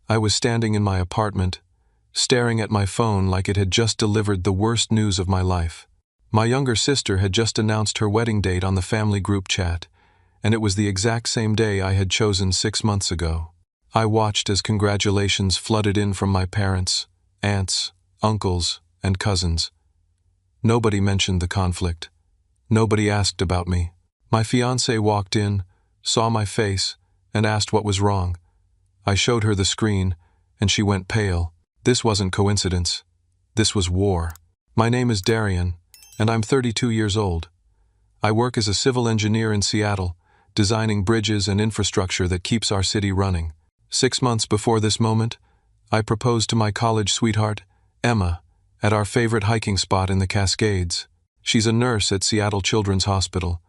I was standing in my apartment, staring at my phone like it had just delivered the worst news of my life. My younger sister had just announced her wedding date on the family group chat, and it was the exact same day I had chosen 6 months ago. I watched as congratulations flooded in from my parents, aunts, uncles, and cousins. Nobody mentioned the conflict. Nobody asked about me. My fiancée walked in, saw my face, and asked what was wrong. I showed her the screen, and she went pale. This wasn't coincidence. This was war. My name is Darian, and I'm 32 years old. I work as a civil engineer in Seattle, designing bridges and infrastructure that keeps our city running. 6 months before this moment, I proposed to my college sweetheart, Emma, at our favorite hiking spot in the Cascades. She's a nurse at Seattle Children's Hospital,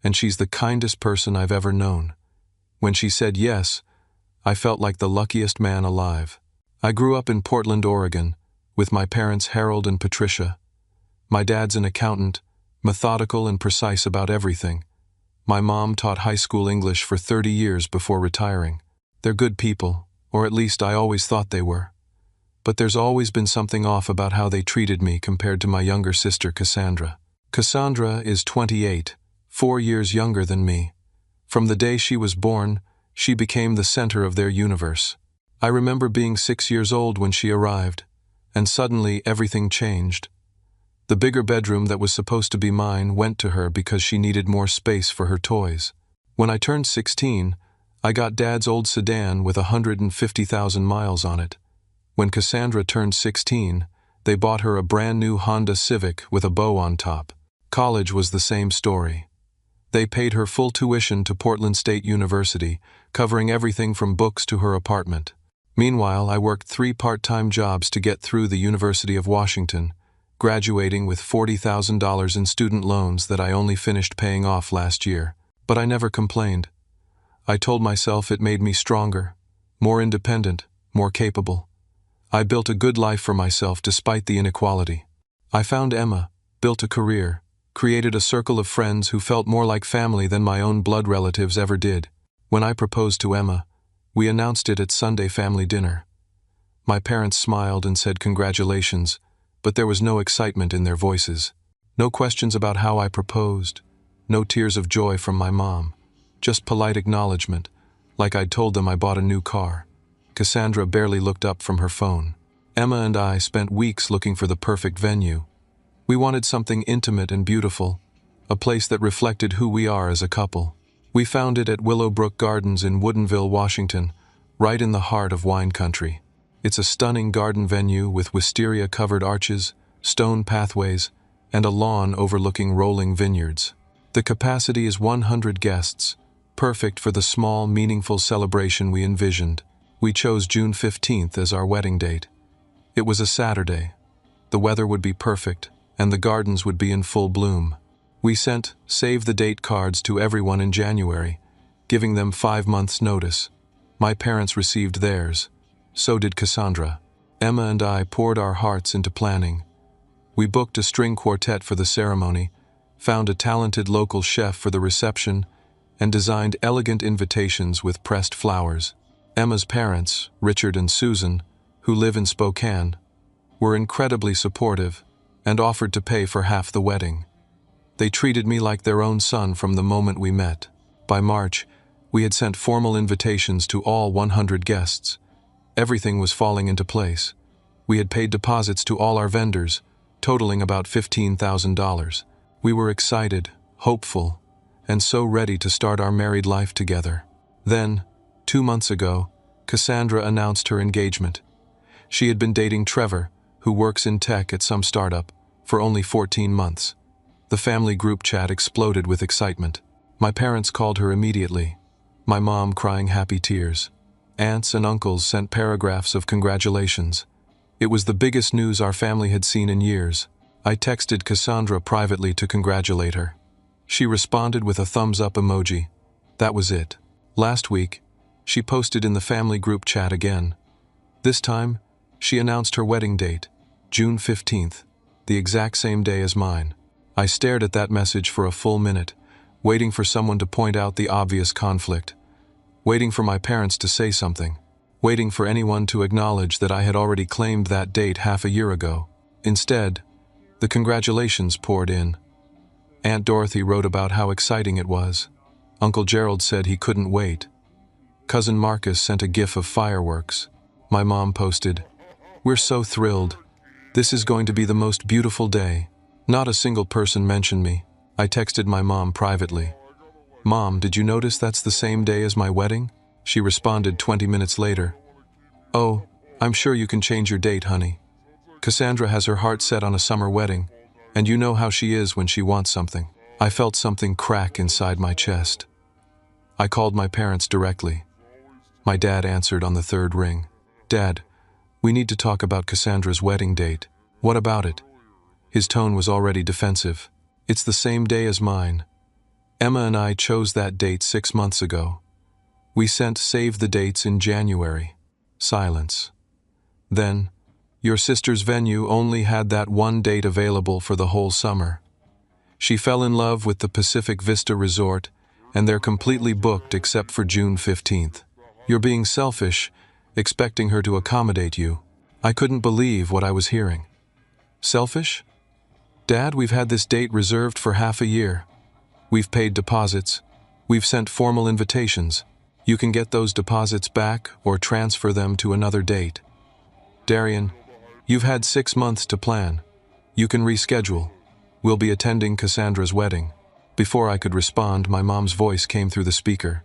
and she's the kindest person I've ever known. When she said yes, I felt like the luckiest man alive. I grew up in Portland, Oregon, with my parents Harold and Patricia. My dad's an accountant, methodical and precise about everything. My mom taught high school English for 30 years before retiring. They're good people, or at least I always thought they were. But there's always been something off about how they treated me compared to my younger sister Cassandra. Cassandra is 28, 4 years younger than me. From the day she was born, she became the center of their universe. I remember being 6 years old when she arrived, and suddenly everything changed. The bigger bedroom that was supposed to be mine went to her because she needed more space for her toys. When I turned 16, I got Dad's old sedan with 150,000 miles on it. When Cassandra turned 16, they bought her a brand new Honda Civic with a bow on top. College was the same story. They paid her full tuition to Portland State University, covering everything from books to her apartment. Meanwhile, I worked 3 part-time jobs to get through the University of Washington, graduating with $40,000 in student loans that I only finished paying off last year. But I never complained. I told myself it made me stronger, more independent, more capable. I built a good life for myself despite the inequality. I found Emma, built a career, created a circle of friends who felt more like family than my own blood relatives ever did. When I proposed to Emma, we announced it at Sunday family dinner. My parents smiled and said congratulations, but there was no excitement in their voices. No questions about how I proposed, no tears of joy from my mom. Just polite acknowledgement, like I'd told them I bought a new car. Cassandra barely looked up from her phone. Emma and I spent weeks looking for the perfect venue. We wanted something intimate and beautiful, a place that reflected who we are as a couple. We found it at Willowbrook Gardens in Woodinville, Washington, right in the heart of wine country. It's a stunning garden venue with wisteria-covered arches, stone pathways, and a lawn overlooking rolling vineyards. The capacity is 100 guests, perfect for the small, meaningful celebration we envisioned. We chose June 15th as our wedding date. It was a Saturday. The weather would be perfect, and the gardens would be in full bloom. We sent save-the-date cards to everyone in January, giving them 5 months' notice. My parents received theirs. So did Cassandra. Emma and I poured our hearts into planning. We booked a string quartet for the ceremony, found a talented local chef for the reception, and designed elegant invitations with pressed flowers. Emma's parents, Richard and Susan, who live in Spokane, were incredibly supportive and offered to pay for half the wedding. They treated me like their own son from the moment we met. By March, we had sent formal invitations to all 100 guests. Everything was falling into place. We had paid deposits to all our vendors, totaling about $15,000. We were excited, hopeful, and so ready to start our married life together. Then, 2 months ago, Cassandra announced her engagement. She had been dating Trevor, who works in tech at some startup, for only 14 months. The family group chat exploded with excitement. My parents called her immediately, my mom crying happy tears. Aunts and uncles sent paragraphs of congratulations. It was the biggest news our family had seen in years. I texted Cassandra privately to congratulate her. She responded with a thumbs-up emoji. That was it. Last week, she posted in the family group chat again. This time, she announced her wedding date, June 15th, the exact same day as mine. I stared at that message for a full minute, waiting for someone to point out the obvious conflict, waiting for my parents to say something. waiting for anyone to acknowledge that I had already claimed that date half a year ago. Instead, the congratulations poured in. Aunt Dorothy wrote about how exciting it was. Uncle Gerald said he couldn't wait. Cousin Marcus sent a gif of fireworks. My mom posted, "We're so thrilled. This is going to be the most beautiful day." Not a single person mentioned me. I texted my mom privately. "Mom, did you notice that's the same day as my wedding?" She responded 20 minutes later. "Oh, I'm sure you can change your date, honey. Cassandra has her heart set on a summer wedding, and you know how she is when she wants something." I felt something crack inside my chest. I called my parents directly. My dad answered on the third ring. "Dad, we need to talk about Cassandra's wedding date." "What about it?" His tone was already defensive. "It's the same day as mine. Emma and I chose that date 6 months ago. We sent save the dates in January." Silence. Then, "Your sister's venue only had that one date available for the whole summer. She fell in love with the Pacific Vista Resort, and they're completely booked except for June 15th. You're being selfish, expecting her to accommodate you." I couldn't believe what I was hearing. Selfish? "Dad, we've had this date reserved for half a year. We've paid deposits. We've sent formal invitations. You can get those deposits back or transfer them to another date. Darian, you've had 6 months to plan. You can reschedule. We'll be attending Cassandra's wedding." Before I could respond, my mom's voice came through the speaker.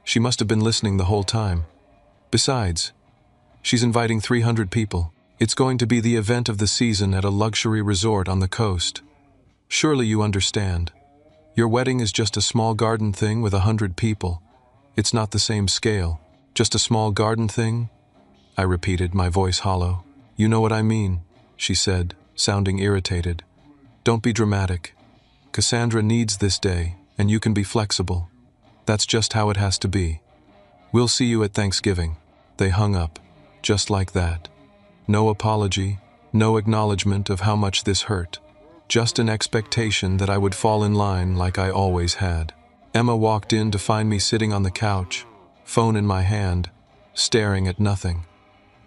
She must have been listening the whole time. "Besides, she's inviting 300 people. It's going to be the event of the season at a luxury resort on the coast. Surely you understand. Your wedding is just a small garden thing with 100 people. It's not the same scale." "Just a small garden thing?" I repeated, my voice hollow. "You know what I mean," she said, sounding irritated. "Don't be dramatic. Cassandra needs this day, and you can be flexible. That's just how it has to be. We'll see you at Thanksgiving." They hung up, just like that. No apology, no acknowledgement of how much this hurt. Just an expectation that I would fall in line like I always had. Emma walked in to find me sitting on the couch, phone in my hand, staring at nothing.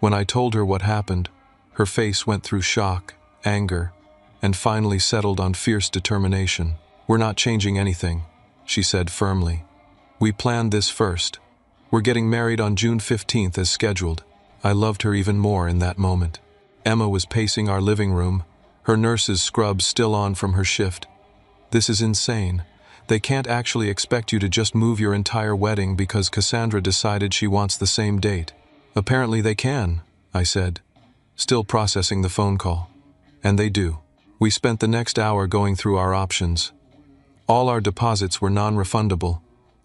When I told her what happened, her face went through shock, anger, and finally settled on fierce determination. "We're not changing anything," she said firmly. "We planned this first. We're getting married on June 15th as scheduled." I loved her even more in that moment. Emma was pacing our living room, her nurse's scrubs still on from her shift. "This is insane. They can't actually expect you to just move your entire wedding because Cassandra decided she wants the same date." "Apparently they can," I said, still processing the phone call. "And they do." We spent the next hour going through our options. All our deposits were non-refundable.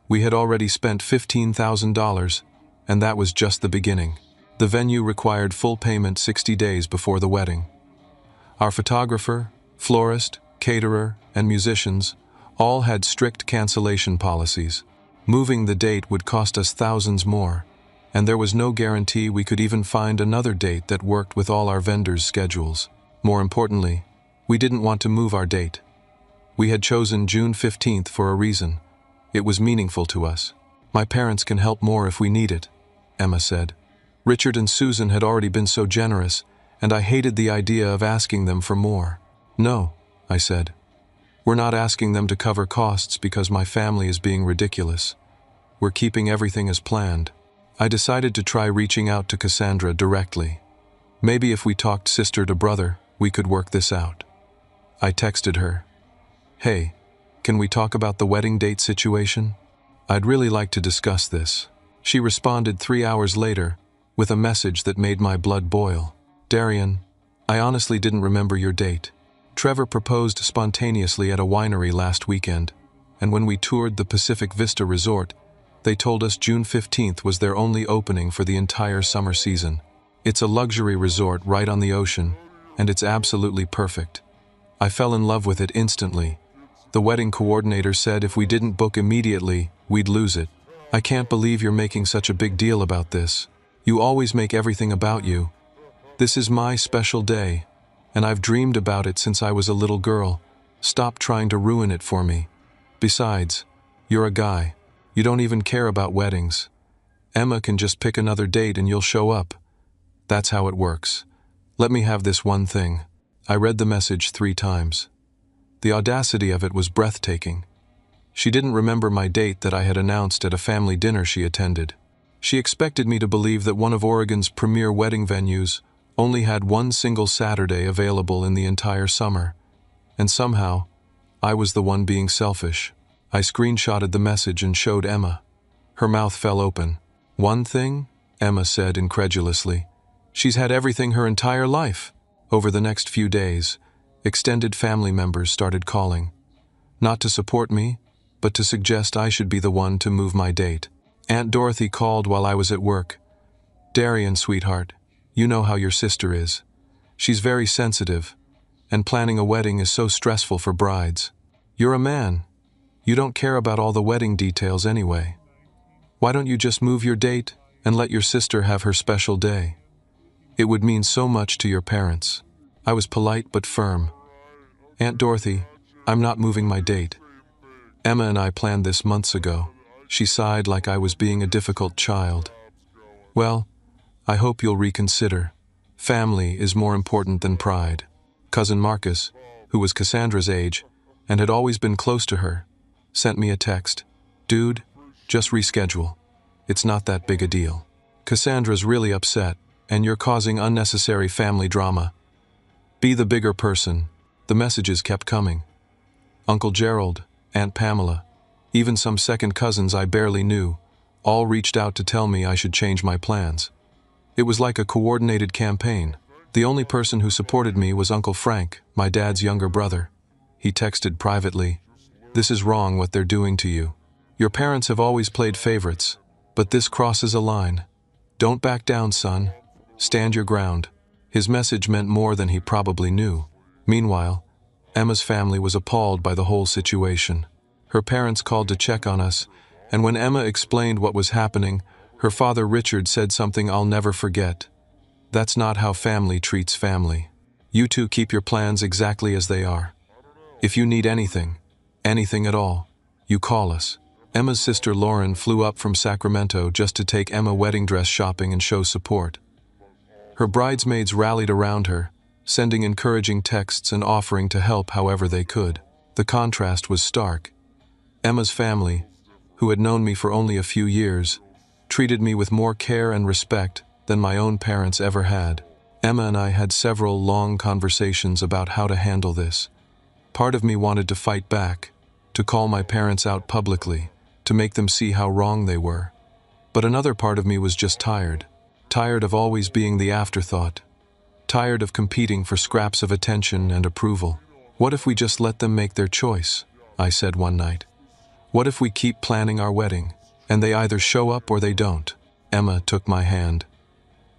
We had already spent $15,000, and that was just the beginning. The venue required full payment 60 days before the wedding. Our photographer, florist, caterer, and musicians all had strict cancellation policies. Moving the date would cost us thousands more, and there was no guarantee we could even find another date that worked with all our vendors' schedules. More importantly, we didn't want to move our date. We had chosen June 15th for a reason. It was meaningful to us. "My parents can help more if we need it," Emma said. "Richard and Susan had already been so generous, and I hated the idea of asking them for more." "No," I said. "We're not asking them to cover costs because my family is being ridiculous. We're keeping everything as planned." I decided to try reaching out to Cassandra directly. Maybe if we talked sister to brother, we could work this out. I texted her, "Hey, can we talk about the wedding date situation? I'd really like to discuss this." She responded 3 hours later with a message that made my blood boil. "Darian, I honestly didn't remember your date. Trevor proposed spontaneously at a winery last weekend, and when we toured the Pacific Vista Resort, they told us June 15th was their only opening for the entire summer season. It's a luxury resort right on the ocean, and it's absolutely perfect. I fell in love with it instantly. The wedding coordinator said if we didn't book immediately, we'd lose it. I can't believe you're making such a big deal about this. You always make everything about you. This is my special day, and I've dreamed about it since I was a little girl. Stop trying to ruin it for me. Besides, you're a guy. You don't even care about weddings. Emma can just pick another date and you'll show up. That's how it works. Let me have this one thing. I read the message 3 times. The audacity of it was breathtaking. She didn't remember my date that I had announced at a family dinner she attended. She expected me to believe that one of Oregon's premier wedding venues only had one single Saturday available in the entire summer. And somehow, I was the one being selfish. I screenshotted the message and showed Emma. Her mouth fell open. "One thing?" Emma said incredulously. "She's had everything her entire life." Over the next few days, extended family members started calling. Not to support me, but to suggest I should be the one to move my date. Aunt Dorothy called while I was at work. "Darian, sweetheart, you know how your sister is. She's very sensitive, and planning a wedding is so stressful for brides. You're a man. You don't care about all the wedding details anyway. Why don't you just move your date and let your sister have her special day? It would mean so much to your parents." I was polite but firm. "Aunt Dorothy, I'm not moving my date. Emma and I planned this months ago." She sighed like I was being a difficult child. "Well, I hope you'll reconsider. Family is more important than pride." Cousin Marcus, who was Cassandra's age and had always been close to her, sent me a text. "Dude, just reschedule. It's not that big a deal. Cassandra's really upset, and you're causing unnecessary family drama. Be the bigger person." The messages kept coming. Uncle Gerald, Aunt Pamela, even some second cousins I barely knew, all reached out to tell me I should change my plans. It was like a coordinated campaign. The only person who supported me was Uncle Frank, my dad's younger brother. He texted privately, "This is wrong what they're doing to you. Your parents have always played favorites, but this crosses a line. Don't back down, son. Stand your ground." His message meant more than he probably knew. Meanwhile, Emma's family was appalled by the whole situation. Her parents called to check on us, and when Emma explained what was happening, her father Richard said something I'll never forget. "That's not how family treats family. You two keep your plans exactly as they are. If you need anything at all, you call us." Emma's sister Lauren flew up from Sacramento just to take Emma wedding dress shopping and show support. Her bridesmaids rallied around her, sending encouraging texts and offering to help however they could. The contrast was stark. Emma's family, who had known me for only a few years, treated me with more care and respect than my own parents ever had. Emma and I had several long conversations about how to handle this. Part of me wanted to fight back, to call my parents out publicly, to make them see how wrong they were. But another part of me was just tired. Tired of always being the afterthought. Tired of competing for scraps of attention and approval. "What if we just let them make their choice?" I said one night. "What if we keep planning our wedding, and they either show up or they don't?" Emma took my hand.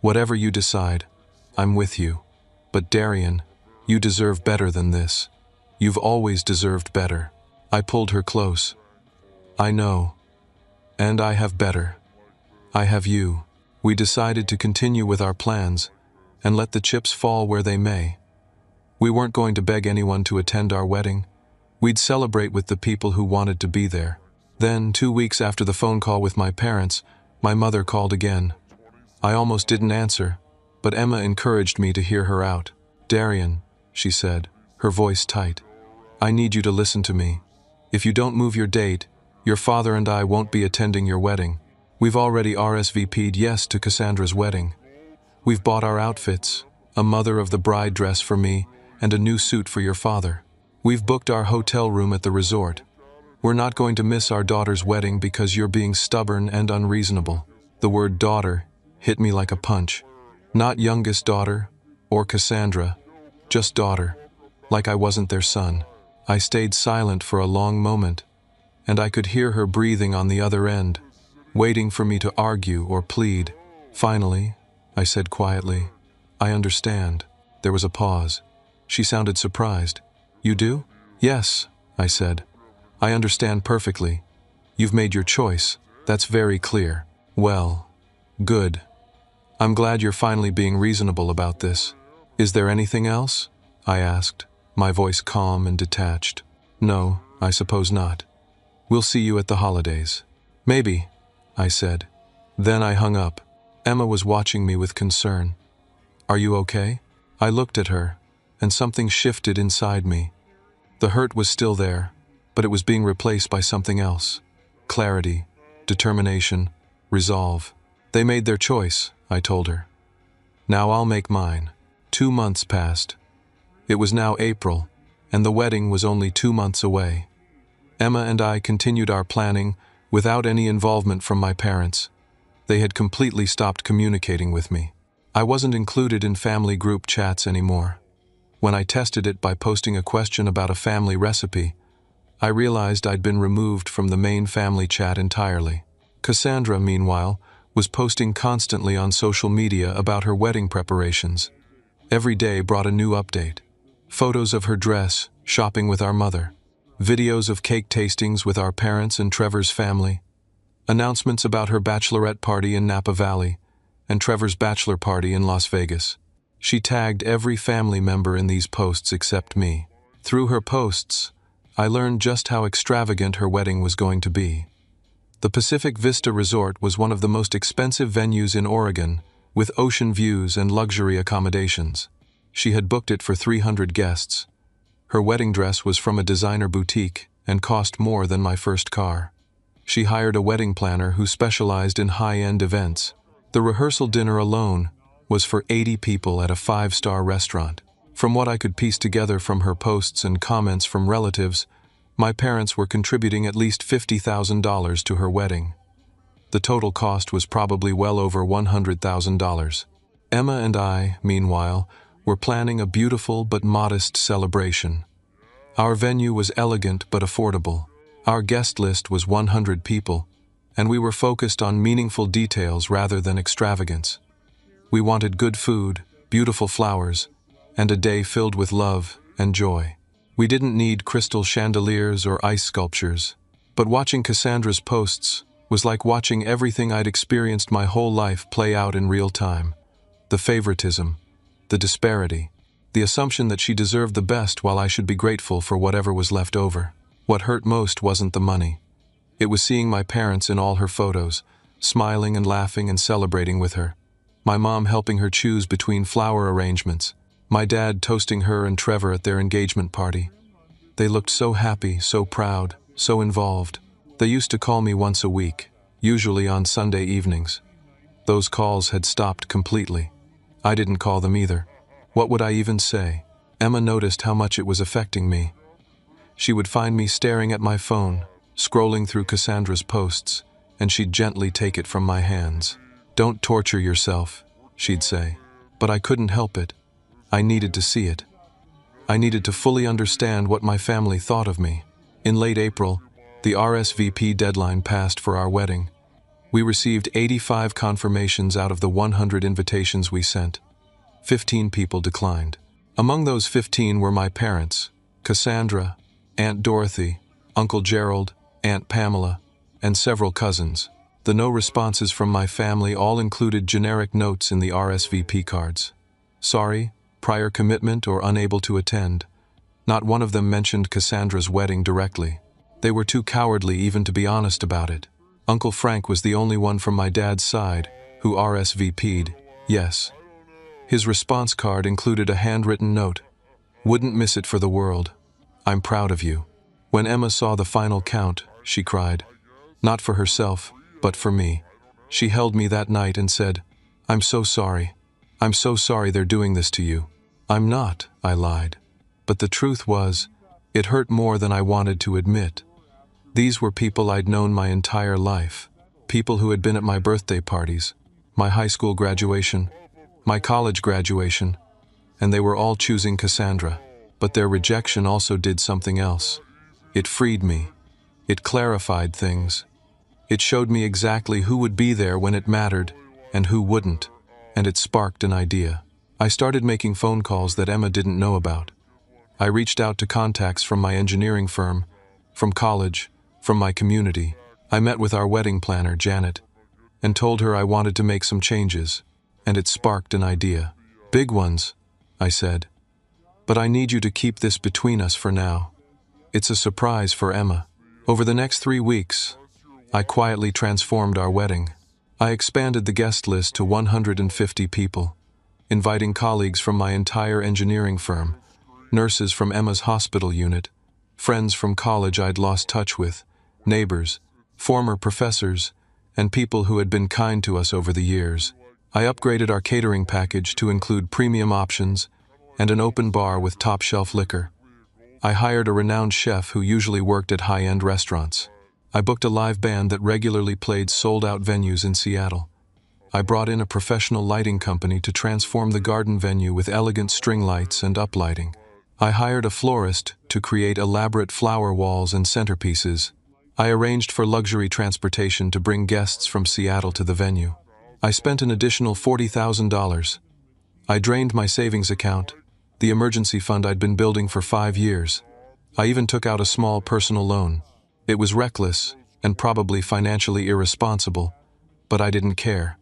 "Whatever you decide, I'm with you. But Darian, you deserve better than this. You've always deserved better." I pulled her close. "I know. And I have better. I have you." We decided to continue with our plans and let the chips fall where they may. We weren't going to beg anyone to attend our wedding. We'd celebrate with the people who wanted to be there. Then, 2 weeks after the phone call with my parents, my mother called again. I almost didn't answer, but Emma encouraged me to hear her out. "Darian," she said, her voice tight, "I need you to listen to me. If you don't move your date, your father and I won't be attending your wedding. We've already RSVP'd yes to Cassandra's wedding. We've bought our outfits, a mother of the bride dress for me and a new suit for your father. We've booked our hotel room at the resort. We're not going to miss our daughter's wedding because you're being stubborn and unreasonable." The word daughter hit me like a punch. Not youngest daughter or Cassandra, just daughter, like I wasn't their son. I stayed silent for a long moment, and I could hear her breathing on the other end, waiting for me to argue or plead. "Finally," I said quietly, "I understand." There was a pause. She sounded surprised. "You do?" "Yes," I said. "I understand perfectly. You've made your choice. That's very clear." "Well, good. I'm glad you're finally being reasonable about this. Is there anything else?" I asked, my voice calm and detached. "No, I suppose not. We'll see you at the holidays." "Maybe," I said, Then I hung up. Emma was watching me with concern. "Are you okay?" I looked at her, and something shifted inside me. The hurt was still there, but it was being replaced by something else. Clarity, determination, resolve. "They made their choice," I told her. "Now I'll make mine." 2 months passed. It was now April, and the wedding was only 2 months away. Emma and I continued our planning without any involvement from my parents. They had completely stopped communicating with me. I wasn't included in family group chats anymore. When I tested it by posting a question about a family recipe, I realized I'd been removed from the main family chat entirely. Cassandra, meanwhile, was posting constantly on social media about her wedding preparations. Every day brought a new update. Photos of her dress, shopping with our mother. Videos of cake tastings with our parents and Trevor's family. Announcements about her bachelorette party in Napa Valley and Trevor's bachelor party in Las Vegas. She tagged every family member in these posts except me. Through her posts, I learned just how extravagant her wedding was going to be. The Pacific Vista Resort was one of the most expensive venues in Oregon, with ocean views and luxury accommodations. She had booked it for 300 guests. Her wedding dress was from a designer boutique and cost more than my first car. She hired a wedding planner who specialized in high-end events. The rehearsal dinner alone was for 80 people at a 5-star restaurant. From what I could piece together from her posts and comments from relatives, my parents were contributing at least $50,000 to her wedding. The total cost was probably well over $100,000. Emma and I, meanwhile, were planning a beautiful but modest celebration. Our venue was elegant but affordable. Our guest list was 100 people, and we were focused on meaningful details rather than extravagance. We wanted good food, beautiful flowers, and a day filled with love and joy. We didn't need crystal chandeliers or ice sculptures, but watching Cassandra's posts was like watching everything I'd experienced my whole life play out in real time. The favoritism, the disparity, the assumption that she deserved the best while I should be grateful for whatever was left over. What hurt most wasn't the money. It was seeing my parents in all her photos, smiling and laughing and celebrating with her. My mom helping her choose between flower arrangements. My dad toasting her and Trevor at their engagement party. They looked so happy, so proud, so involved. They used to call me once a week, usually on Sunday evenings. Those calls had stopped completely. I didn't call them either. What would I even say? Emma noticed how much it was affecting me. She would find me staring at my phone, scrolling through Cassandra's posts, and she'd gently take it from my hands. "Don't torture yourself," she'd say. But I couldn't help it. I needed to see it. I needed to fully understand what my family thought of me. In late April, the RSVP deadline passed for our wedding. We received 85 confirmations out of the 100 invitations we sent. 15 people declined. Among those 15 were my parents, Cassandra, Aunt Dorothy, Uncle Gerald, Aunt Pamela, and several cousins. The no responses from my family all included generic notes in the RSVP cards. Sorry, prior commitment, or unable to attend. Not one of them mentioned Cassandra's wedding directly. They were too cowardly even to be honest about it. Uncle Frank was the only one from my dad's side who RSVP'd, yes. His response card included a handwritten note. "Wouldn't miss it for the world. I'm proud of you." When Emma saw the final count, she cried. Not for herself, but for me. She held me that night and said, "I'm so sorry. I'm so sorry they're doing this to you." "I'm not," I lied. But the truth was, it hurt more than I wanted to admit. These were people I'd known my entire life. People who had been at my birthday parties, my high school graduation, my college graduation, and they were all choosing Cassandra. But their rejection also did something else. It freed me. It clarified things. It showed me exactly who would be there when it mattered and who wouldn't, and it sparked an idea. I started making phone calls that Emma didn't know about. I reached out to contacts from my engineering firm, from college, from my community. I met with our wedding planner, Janet, and told her I wanted to make some changes, and it sparked an idea. "Big ones," I said. "But I need you to keep this between us for now. It's a surprise for Emma." Over the next 3 weeks, I quietly transformed our wedding. I expanded the guest list to 150 people, inviting colleagues from my entire engineering firm, nurses from Emma's hospital unit, friends from college I'd lost touch with, neighbors, former professors, and people who had been kind to us over the years. I upgraded our catering package to include premium options and an open bar with top-shelf liquor. I hired a renowned chef who usually worked at high-end restaurants. I booked a live band that regularly played sold-out venues in Seattle. I brought in a professional lighting company to transform the garden venue with elegant string lights and uplighting. I hired a florist to create elaborate flower walls and centerpieces. I arranged for luxury transportation to bring guests from Seattle to the venue. I spent an additional $40,000. I drained my savings account, the emergency fund I'd been building for 5 years. I even took out a small personal loan. It was reckless and probably financially irresponsible, but I didn't care.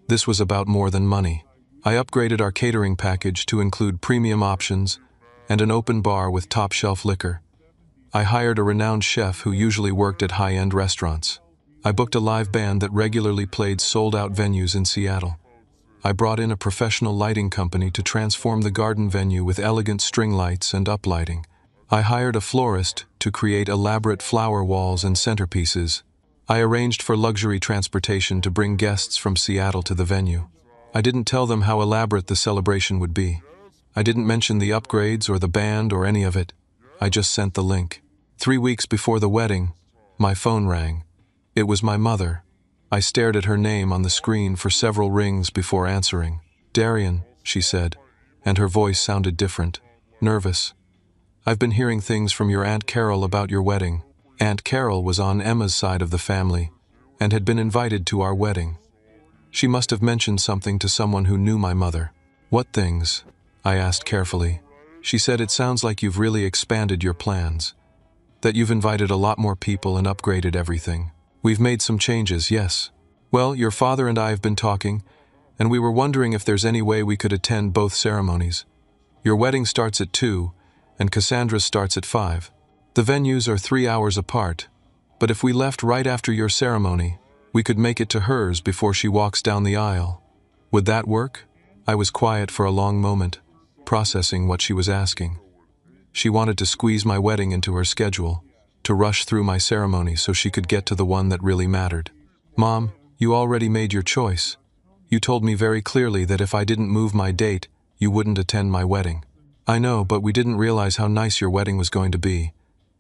This was about more than money. I upgraded our catering package to include premium options and an open bar with top-shelf liquor. I hired a renowned chef who usually worked at high-end restaurants. I booked a live band that regularly played sold-out venues in Seattle. I brought in a professional lighting company to transform the garden venue with elegant string lights and uplighting. I hired a florist to create elaborate flower walls and centerpieces. I arranged for luxury transportation to bring guests from Seattle to the venue. I didn't tell them how elaborate the celebration would be. I didn't mention the upgrades or the band or any of it. I just sent the link. 3 weeks before the wedding, my phone rang. It was my mother. I stared at her name on the screen for several rings before answering. "Darian," she said, and her voice sounded different, nervous. "I've been hearing things from your Aunt Carol about your wedding." Aunt Carol was on Emma's side of the family and had been invited to our wedding. She must have mentioned something to someone who knew my mother. "What things?" I asked carefully. She said, "It sounds like you've really expanded your plans, that you've invited a lot more people and upgraded everything." "We've made some changes, yes. Well, your father and I have been talking, and we were wondering if there's any way we could attend both ceremonies. Your wedding starts at 2, and Cassandra's starts at 5. The venues are 3 hours apart, but if we left right after your ceremony, we could make it to hers before she walks down the aisle. Would that work?" I was quiet for a long moment, processing what she was asking. She wanted to squeeze my wedding into her schedule, to rush through my ceremony so she could get to the one that really mattered. "Mom, you already made your choice. You told me very clearly that if I didn't move my date, you wouldn't attend my wedding." "I know, but we didn't realize how nice your wedding was going to be.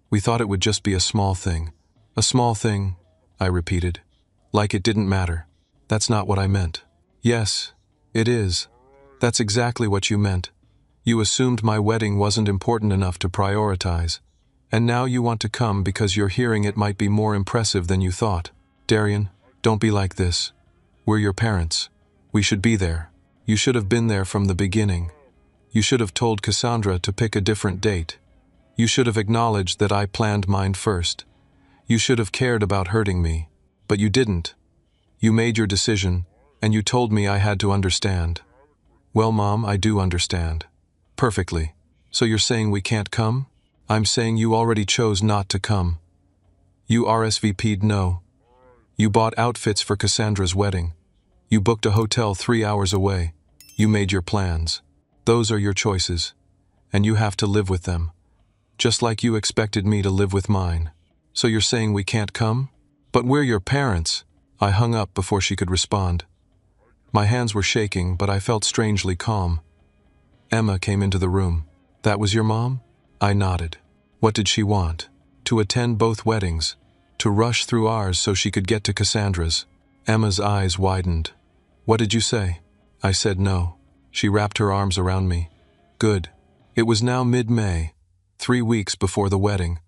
We thought it would just be a small thing." "A small thing," I repeated, like it didn't matter. "That's not what I meant." "Yes, it is. That's exactly what you meant. You assumed my wedding wasn't important enough to prioritize, and now you want to come because you're hearing it might be more impressive than you thought." "Darian, don't be like this. We're your parents. We should be there. You should have been there from the beginning. You should have told Cassandra to pick a different date. You should have acknowledged that I planned mine first. You should have cared about hurting me, but you didn't. You made your decision, and you told me I had to understand." "Well, Mom, I do understand. Perfectly. So you're saying we can't come?" "I'm saying you already chose not to come. You RSVP'd no. You bought outfits for Cassandra's wedding. You booked a hotel 3 hours away. You made your plans. Those are your choices, and you have to live with them, just like you expected me to live with mine. So you're saying we can't come?" "But we're your parents." I hung up before she could respond. My hands were shaking, but I felt strangely calm. Emma came into the room. "That was your mom?" I nodded. "What did she want?" "To attend both weddings, to rush through ours so she could get to Cassandra's." Emma's eyes widened. "What did you say?" I said no. She wrapped her arms around me. "Good." It was now mid-May, 3 weeks before the wedding,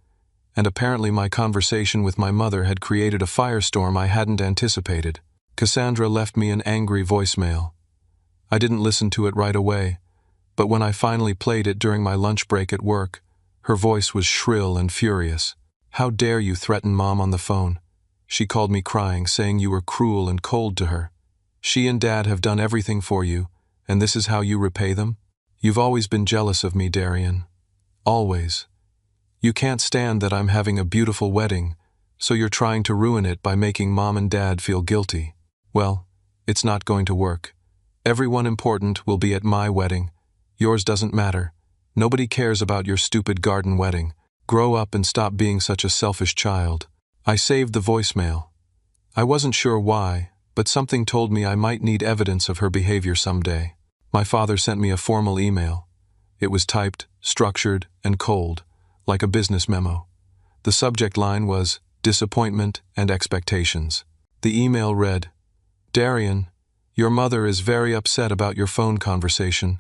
and apparently my conversation with my mother had created a firestorm I hadn't anticipated. Cassandra left me an angry voicemail. I didn't listen to it right away, but when I finally played it during my lunch break at work, her voice was shrill and furious. "How dare you threaten Mom on the phone?" She called me crying, saying you were cruel and cold to her. "She and Dad have done everything for you, and this is how you repay them? You've always been jealous of me, Darian. Always. You can't stand that I'm having a beautiful wedding, so you're trying to ruin it by making Mom and Dad feel guilty." Well, it's not going to work. Everyone important will be at my wedding. Yours doesn't matter. Nobody cares about your stupid garden wedding. Grow up and stop being such a selfish child. I saved the voicemail. I wasn't sure why, but something told me I might need evidence of her behavior someday. My father sent me a formal email. It was typed, structured, and cold, like a business memo. The subject line was disappointment and expectations. The email read, "Darian, your mother is very upset about your phone conversation.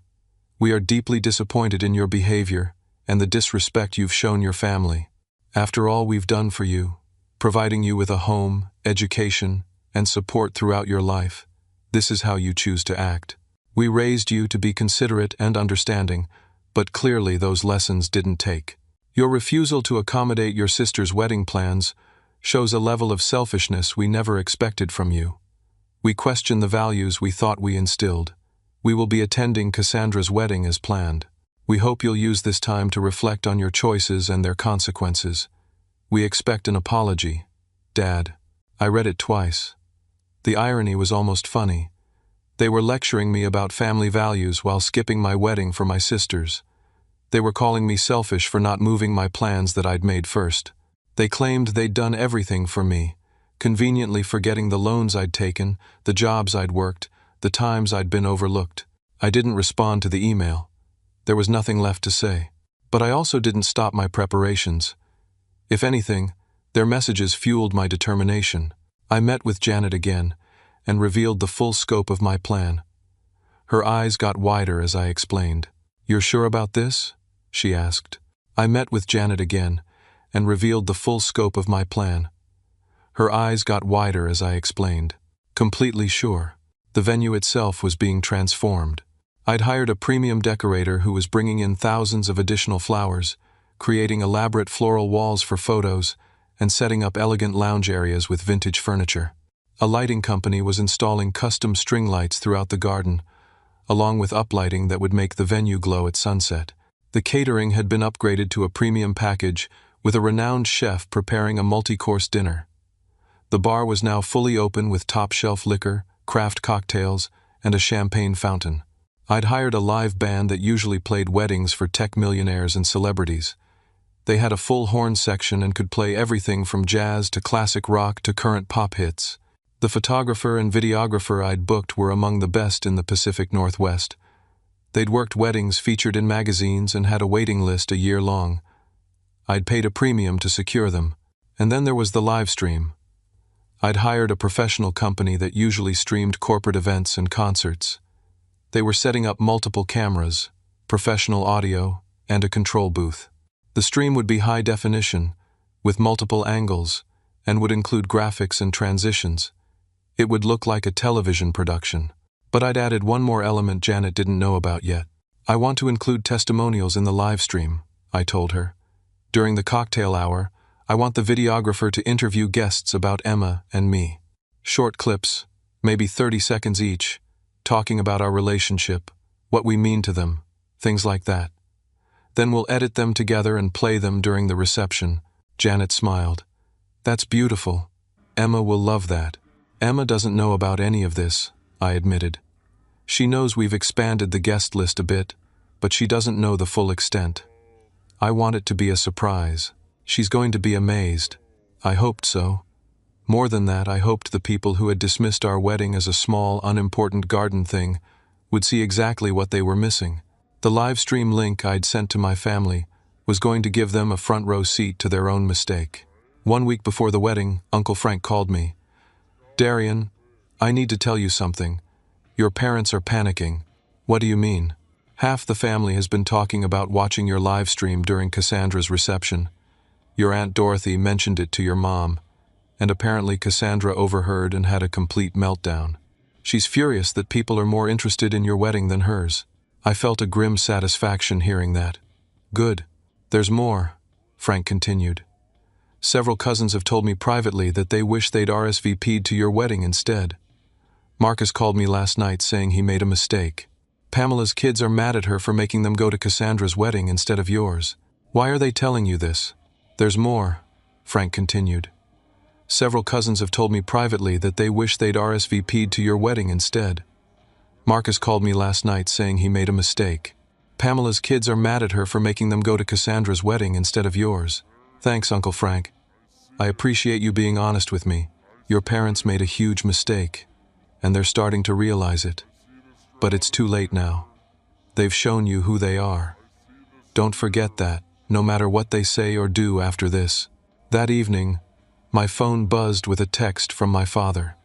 We are deeply disappointed in your behavior and the disrespect you've shown your family. After all we've done for you, providing you with a home, education, and support throughout your life, this is how you choose to act. We raised you to be considerate and understanding, but clearly those lessons didn't take. Your refusal to accommodate your sister's wedding plans shows a level of selfishness we never expected from you. We question the values we thought we instilled. We will be attending Cassandra's wedding as planned. We hope you'll use this time to reflect on your choices and their consequences. We expect an apology. Dad." I read it twice. The irony was almost funny. They were lecturing me about family values while skipping my wedding for my sisters. They were calling me selfish for not moving my plans that I'd made first. They claimed they'd done everything for me, conveniently forgetting the loans I'd taken, the jobs I'd worked, the times I'd been overlooked. I didn't respond to the email. There was nothing left to say. But I also didn't stop my preparations. If anything, their messages fueled my determination. I met with Janet again and revealed the full scope of my plan. Her eyes got wider as I explained. "You're sure about this?" she asked. I met with Janet again and revealed the full scope of my plan. Her eyes got wider as I explained. Completely sure. The venue itself was being transformed. I'd hired a premium decorator who was bringing in thousands of additional flowers, creating elaborate floral walls for photos, and setting up elegant lounge areas with vintage furniture. A lighting company was installing custom string lights throughout the garden, along with uplighting that would make the venue glow at sunset. The catering had been upgraded to a premium package, with a renowned chef preparing a multi-course dinner. The bar was now fully open with top-shelf liquor, craft cocktails, and a champagne fountain. I'd hired a live band that usually played weddings for tech millionaires and celebrities. They had a full horn section and could play everything from jazz to classic rock to current pop hits. The photographer and videographer I'd booked were among the best in the Pacific Northwest. They'd worked weddings featured in magazines and had a waiting list a year long. I'd paid a premium to secure them. And then there was the live stream. I'd hired a professional company that usually streamed corporate events and concerts. They were setting up multiple cameras, professional audio, and a control booth. The stream would be high definition, with multiple angles, and would include graphics and transitions. It would look like a television production. But I'd added one more element Janet didn't know about yet. "I want to include testimonials in the live stream," I told her. "During the cocktail hour, I want the videographer to interview guests about Emma and me. Short clips, maybe 30 seconds each, talking about our relationship, what we mean to them, things like that. Then we'll edit them together and play them during the reception." Janet smiled. "That's beautiful. Emma will love that." "Emma doesn't know about any of this," I admitted. "She knows we've expanded the guest list a bit, but she doesn't know the full extent. I want it to be a surprise. She's going to be amazed." I hoped so. More than that, I hoped the people who had dismissed our wedding as a small, unimportant garden thing would see exactly what they were missing. The live stream link I'd sent to my family was going to give them a front row seat to their own mistake. 1 week before the wedding, Uncle Frank called me. "Darian, I need to tell you something. Your parents are panicking." "What do you mean?" "Half the family has been talking about watching your live stream during Cassandra's reception. Your Aunt Dorothy mentioned it to your mom, and apparently Cassandra overheard and had a complete meltdown. She's furious that people are more interested in your wedding than hers." I felt a grim satisfaction hearing that. "Good. There's more," Frank continued. "Several cousins have told me privately that they wish they'd RSVP'd to your wedding instead. Marcus called me last night saying he made a mistake. Pamela's kids are mad at her for making them go to Cassandra's wedding instead of yours. Why are they telling you this?" "There's more," Frank continued. Several cousins have told me privately that they wish they'd RSVP'd to your wedding instead. Marcus called me last night saying he made a mistake. Pamela's kids are mad at her for making them go to Cassandra's wedding instead of yours. Thanks, Uncle Frank. I appreciate you being honest with me. Your parents made a huge mistake, and they're starting to realize it. But it's too late now. They've shown you who they are. Don't forget that, no matter what they say or do after this. That evening, my phone buzzed with a text from my father.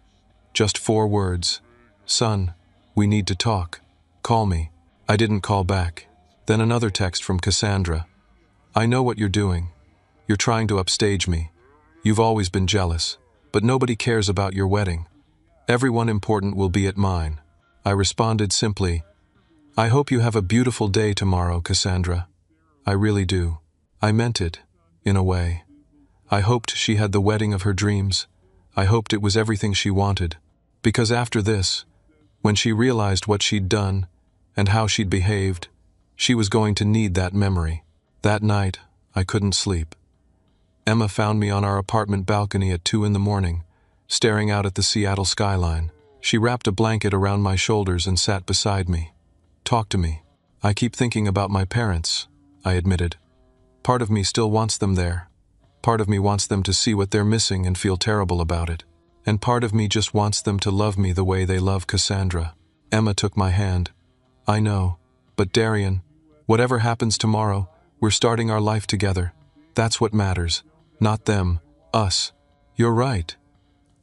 Just 4 words. Son, we need to talk. Call me. I didn't call back. Then another text from Cassandra. I know what you're doing. You're trying to upstage me. You've always been jealous, but nobody cares about your wedding. Everyone important will be at mine. I responded simply, I hope you have a beautiful day tomorrow, Cassandra. I really do. I meant it, in a way. I hoped she had the wedding of her dreams. I hoped it was everything she wanted. Because after this, when she realized what she'd done and how she'd behaved, she was going to need that memory. That night, I couldn't sleep. Emma found me on our apartment balcony at 2 a.m, staring out at the Seattle skyline. She wrapped a blanket around my shoulders and sat beside me. Talk to me. I keep thinking about my parents, I admitted. Part of me still wants them there. Part of me wants them to see what they're missing and feel terrible about it. And part of me just wants them to love me the way they love Cassandra. Emma took my hand. I know, but Darian, whatever happens tomorrow, we're starting our life together. That's what matters. Not them, us. You're right.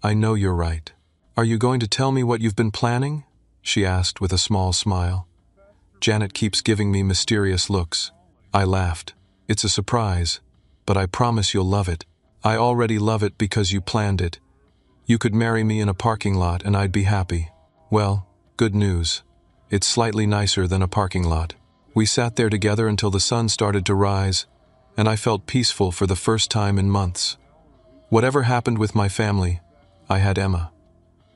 I know you're right. Are you going to tell me what you've been planning? She asked with a small smile. Janet keeps giving me mysterious looks. I laughed. It's a surprise, but I promise you'll love it. I already love it because you planned it. You could marry me in a parking lot and I'd be happy. Well, good news. It's slightly nicer than a parking lot. We sat there together until the sun started to rise, and I felt peaceful for the first time in months. Whatever happened with my family, I had Emma.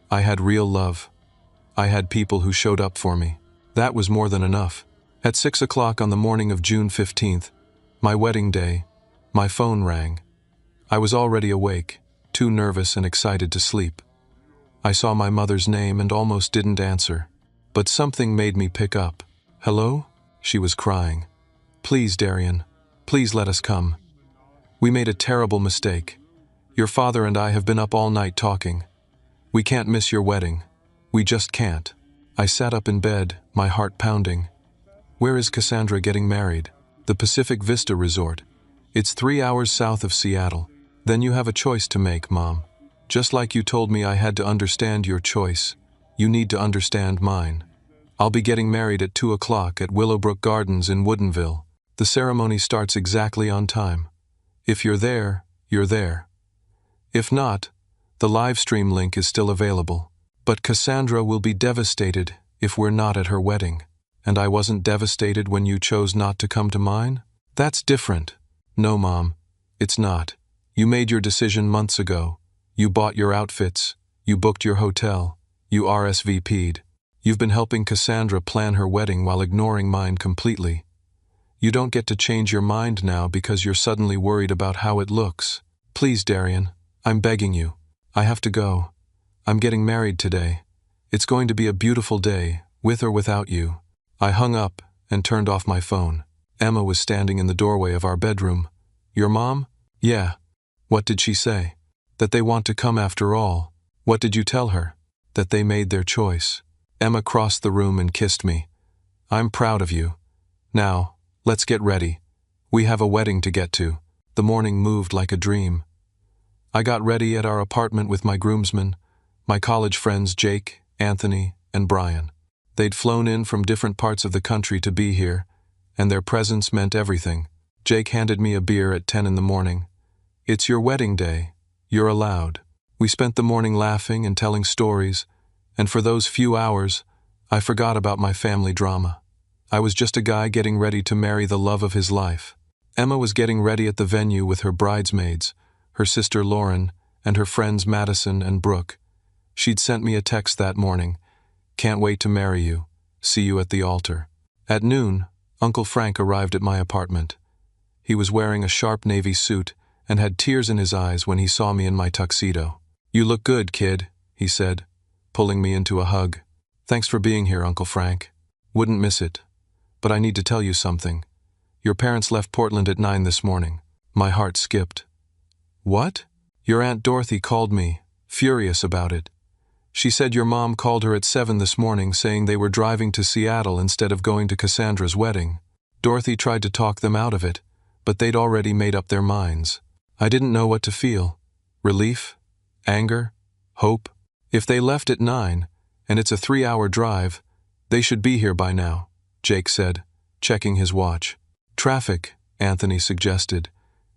I had real love. I had people who showed up for me. That was more than enough. At 6 o'clock on the morning of June 15th, my wedding day, my phone rang. I was already awake, too nervous and excited to sleep. I saw my mother's name and almost didn't answer. But something made me pick up. Hello? She was crying. Please, Darian. Please let us come. We made a terrible mistake. Your father and I have been up all night talking. We can't miss your wedding. We just can't. I sat up in bed, my heart pounding. Where is Cassandra getting married? The Pacific Vista Resort. It's 3 hours south of Seattle. Then you have a choice to make, Mom. Just like you told me I had to understand your choice, you need to understand mine. I'll be getting married at 2 o'clock at Willowbrook Gardens in Woodinville. The ceremony starts exactly on time. If you're there, you're there. If not, the live stream link is still available. But Cassandra will be devastated if we're not at her wedding. And I wasn't devastated when you chose not to come to mine? That's different. No, Mom, it's not. You made your decision months ago. You bought your outfits. You booked your hotel. You RSVP'd. You've been helping Cassandra plan her wedding while ignoring mine completely. You don't get to change your mind now because you're suddenly worried about how it looks. Please, Darian, I'm begging you. I have to go. I'm getting married today. It's going to be a beautiful day, with or without you. I hung up and turned off my phone. Emma was standing in the doorway of our bedroom. Your mom? Yeah. What did she say? That they want to come after all. What did you tell her? That they made their choice. Emma crossed the room and kissed me. I'm proud of you. Now, let's get ready. We have a wedding to get to. The morning moved like a dream. I got ready at our apartment with my groomsmen, my college friends Jake, Anthony, and Brian. They'd flown in from different parts of the country to be here, and their presence meant everything. Jake handed me a beer at 10 a.m. It's your wedding day. You're allowed. We spent the morning laughing and telling stories, and for those few hours, I forgot about my family drama. I was just a guy getting ready to marry the love of his life. Emma was getting ready at the venue with her bridesmaids, her sister Lauren, and her friends Madison and Brooke. She'd sent me a text that morning. Can't wait to marry you. See you at the altar. At noon, Uncle Frank arrived at my apartment. He was wearing a sharp navy suit and had tears in his eyes when he saw me in my tuxedo. "You look good, kid," he said, pulling me into a hug. "Thanks for being here, Uncle Frank. Wouldn't miss it. But I need to tell you something. Your parents left Portland at 9 this morning." My heart skipped. "What?" "Your Aunt Dorothy called me, furious about it. She said your mom called her at 7 this morning saying they were driving to Seattle instead of going to Cassandra's wedding. Dorothy tried to talk them out of it, but they'd already made up their minds. I didn't know what to feel. Relief? Anger? Hope? If they left at 9, and it's a 3-hour drive, they should be here by now," Jake said, checking his watch. "Traffic," Anthony suggested.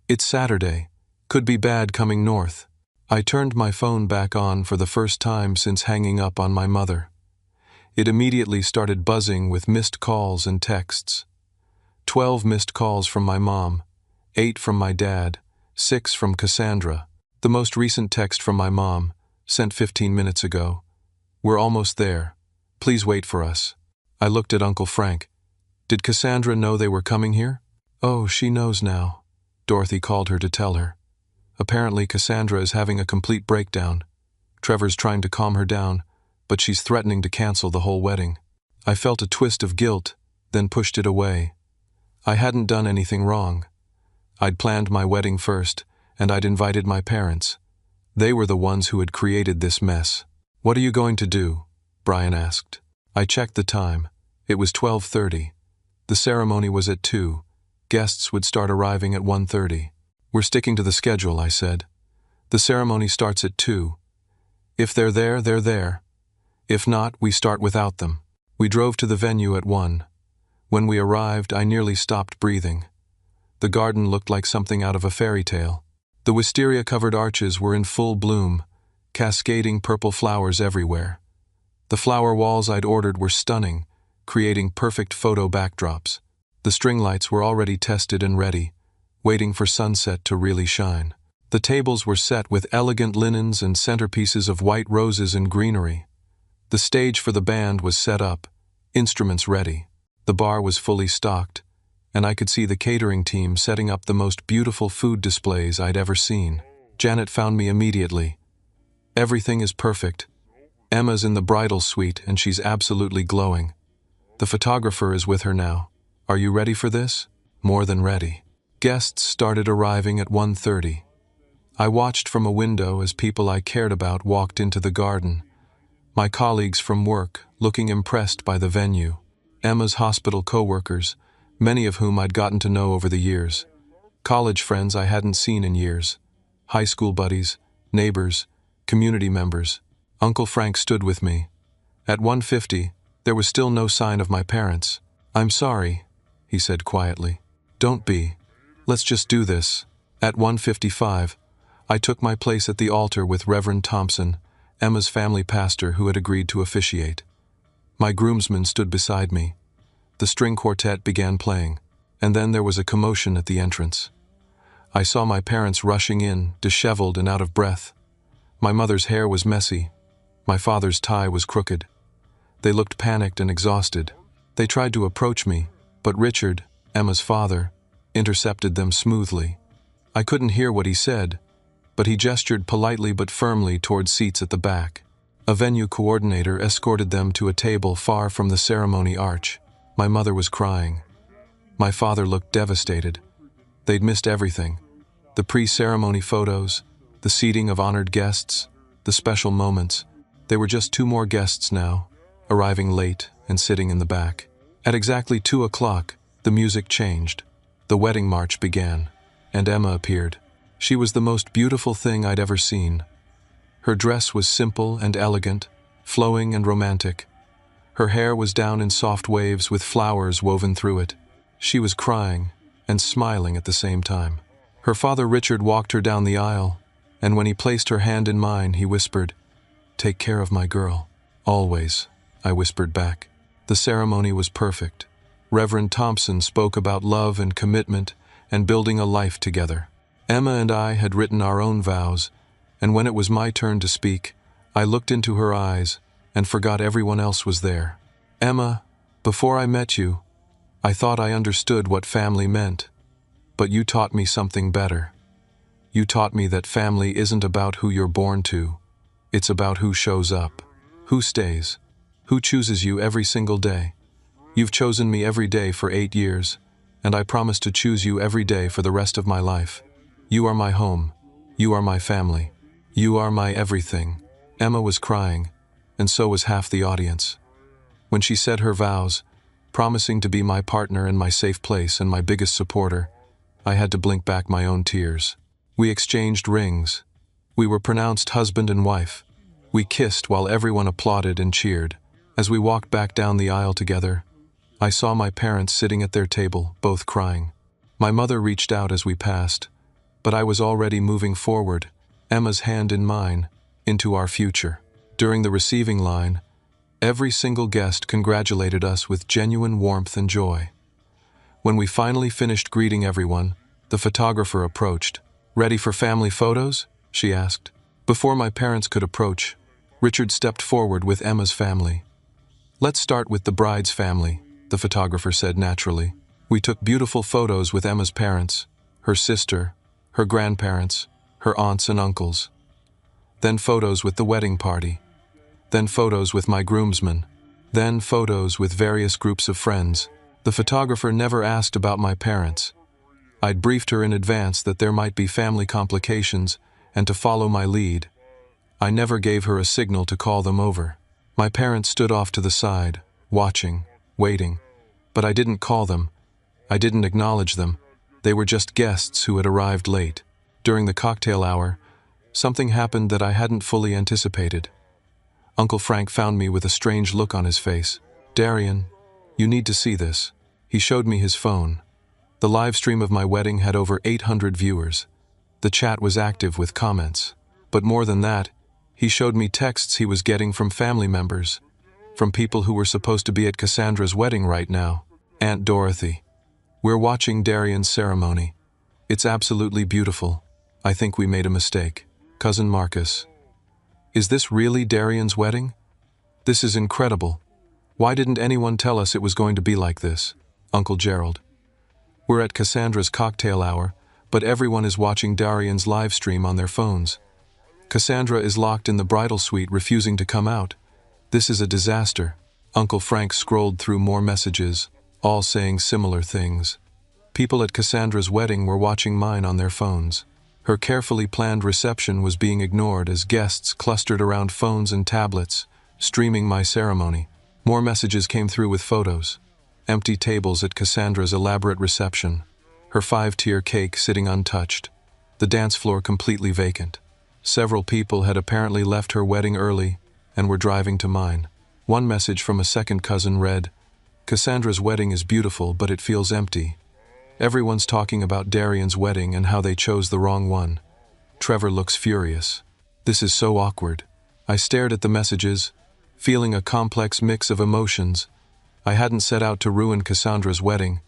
"It's Saturday. Could be bad coming north." I turned my phone back on for the first time since hanging up on my mother. It immediately started buzzing with missed calls and texts. 12 missed calls from my mom, 8 from my dad, 6 from Cassandra. The most recent text from my mom, sent 15 minutes ago. "We're almost there. Please wait for us." I looked at Uncle Frank. "Did Cassandra know they were coming here?" "Oh, she knows now," Dorothy called her to tell her. "Apparently Cassandra is having a complete breakdown. Trevor's trying to calm her down, but she's threatening to cancel the whole wedding." I felt a twist of guilt, then pushed it away. I hadn't done anything wrong. I'd planned my wedding first, and I'd invited my parents. They were the ones who had created this mess. "What are you going to do?" Brian asked. I checked the time. It was 12:30. The ceremony was at 2. Guests would start arriving at 1:30. "We're sticking to the schedule," I said. "The ceremony starts at 2. If they're there, they're there. If not, we start without them." We drove to the venue at 1. When we arrived, I nearly stopped breathing. The garden looked like something out of a fairy tale. The wisteria-covered arches were in full bloom, cascading purple flowers everywhere. The flower walls I'd ordered were stunning, creating perfect photo backdrops. The string lights were already tested and ready, waiting for sunset to really shine. The tables were set with elegant linens and centerpieces of white roses and greenery. The stage for the band was set up, instruments ready. The bar was fully stocked, and I could see the catering team setting up the most beautiful food displays I'd ever seen. Janet found me immediately. "Everything is perfect. Emma's in the bridal suite and she's absolutely glowing. The photographer is with her now. Are you ready for this?" "More than ready." Guests started arriving at 1:30. I watched from a window as people I cared about walked into the garden. My colleagues from work, looking impressed by the venue. Emma's hospital co-workers, many of whom I'd gotten to know over the years. College friends I hadn't seen in years. High school buddies, neighbors, community members. Uncle Frank stood with me. At 1:50, there was still no sign of my parents. "I'm sorry," he said quietly. "Don't be. Let's just do this." At 1:55, I took my place at the altar with Reverend Thompson, Emma's family pastor who had agreed to officiate. My groomsmen stood beside me. The string quartet began playing, and then there was a commotion at the entrance. I saw my parents rushing in, disheveled and out of breath. My mother's hair was messy. My father's tie was crooked. They looked panicked and exhausted. They tried to approach me, but Richard, Emma's father, intercepted them smoothly. I couldn't hear what he said, but he gestured politely but firmly toward seats at the back. A venue coordinator escorted them to a table far from the ceremony arch. My mother was crying. My father looked devastated. They'd missed everything. The pre-ceremony photos, the seating of honored guests, the special moments. There were just 2 more guests now, arriving late and sitting in the back. At exactly 2 o'clock, the music changed. The wedding march began, and Emma appeared. She was the most beautiful thing I'd ever seen. Her dress was simple and elegant, flowing and romantic. Her hair was down in soft waves with flowers woven through it. She was crying and smiling at the same time. Her father Richard walked her down the aisle, and when he placed her hand in mine, he whispered, "Take care of my girl." "Always," I whispered back. The ceremony was perfect. Reverend Thompson spoke about love and commitment and building a life together. Emma and I had written our own vows, and when it was my turn to speak, I looked into her eyes and forgot everyone else was there. "Emma, before I met you, I thought I understood what family meant, but you taught me something better. You taught me that family isn't about who you're born to. It's about who shows up, who stays, who chooses you every single day. You've chosen me every day for 8 years, and I promise to choose you every day for the rest of my life. You are my home. You are my family. You are my everything. Emma was crying, and so was half the audience. When she said her vows, promising to be my partner and my safe place and my biggest supporter, I had to blink back my own tears. We exchanged rings. We were pronounced husband and wife. We kissed while everyone applauded and cheered. As we walked back down the aisle together, I saw my parents sitting at their table, both crying. My mother reached out as we passed, but I was already moving forward, Emma's hand in mine, into our future. During the receiving line, every single guest congratulated us with genuine warmth and joy. When we finally finished greeting everyone, the photographer approached. "Ready for family photos?" she asked. Before my parents could approach, Richard stepped forward with Emma's family. "Let's start with the bride's family," the photographer said naturally. We took beautiful photos with Emma's parents, her sister, her grandparents, her aunts and uncles. Then photos with the wedding party. Then photos with my groomsmen. Then photos with various groups of friends. The photographer never asked about my parents. I'd briefed her in advance that there might be family complications and to follow my lead. I never gave her a signal to call them over. My parents stood off to the side, watching, waiting. But I didn't call them. I didn't acknowledge them. They were just guests who had arrived late. During the cocktail hour, something happened that I hadn't fully anticipated. Uncle Frank found me with a strange look on his face. "Darian, you need to see this." He showed me his phone. The live stream of my wedding had over 800 viewers. The chat was active with comments. But more than that, he showed me texts he was getting from family members, from people who were supposed to be at Cassandra's wedding right now. "Aunt Dorothy, we're watching Darian's ceremony. It's absolutely beautiful. I think we made a mistake. Cousin Marcus, is this really Darian's wedding? This is incredible. Why didn't anyone tell us it was going to be like this?" Uncle Gerald, we're at Cassandra's cocktail hour, but everyone is watching Darian's live stream on their phones. Cassandra is locked in the bridal suite, refusing to come out. This is a disaster. Uncle Frank scrolled through more messages, all saying similar things. People at Cassandra's wedding were watching mine on their phones. Her carefully planned reception was being ignored as guests clustered around phones and tablets, streaming my ceremony. More messages came through with photos. Empty tables at Cassandra's elaborate reception. Her 5-tier cake sitting untouched. The dance floor completely vacant. Several people had apparently left her wedding early and were driving to mine. One message from a second cousin read, "Cassandra's wedding is beautiful, but it feels empty. Everyone's talking about Darian's wedding and how they chose the wrong one. Trevor looks furious. This is so awkward." I stared at the messages, feeling a complex mix of emotions. I hadn't set out to ruin Cassandra's wedding.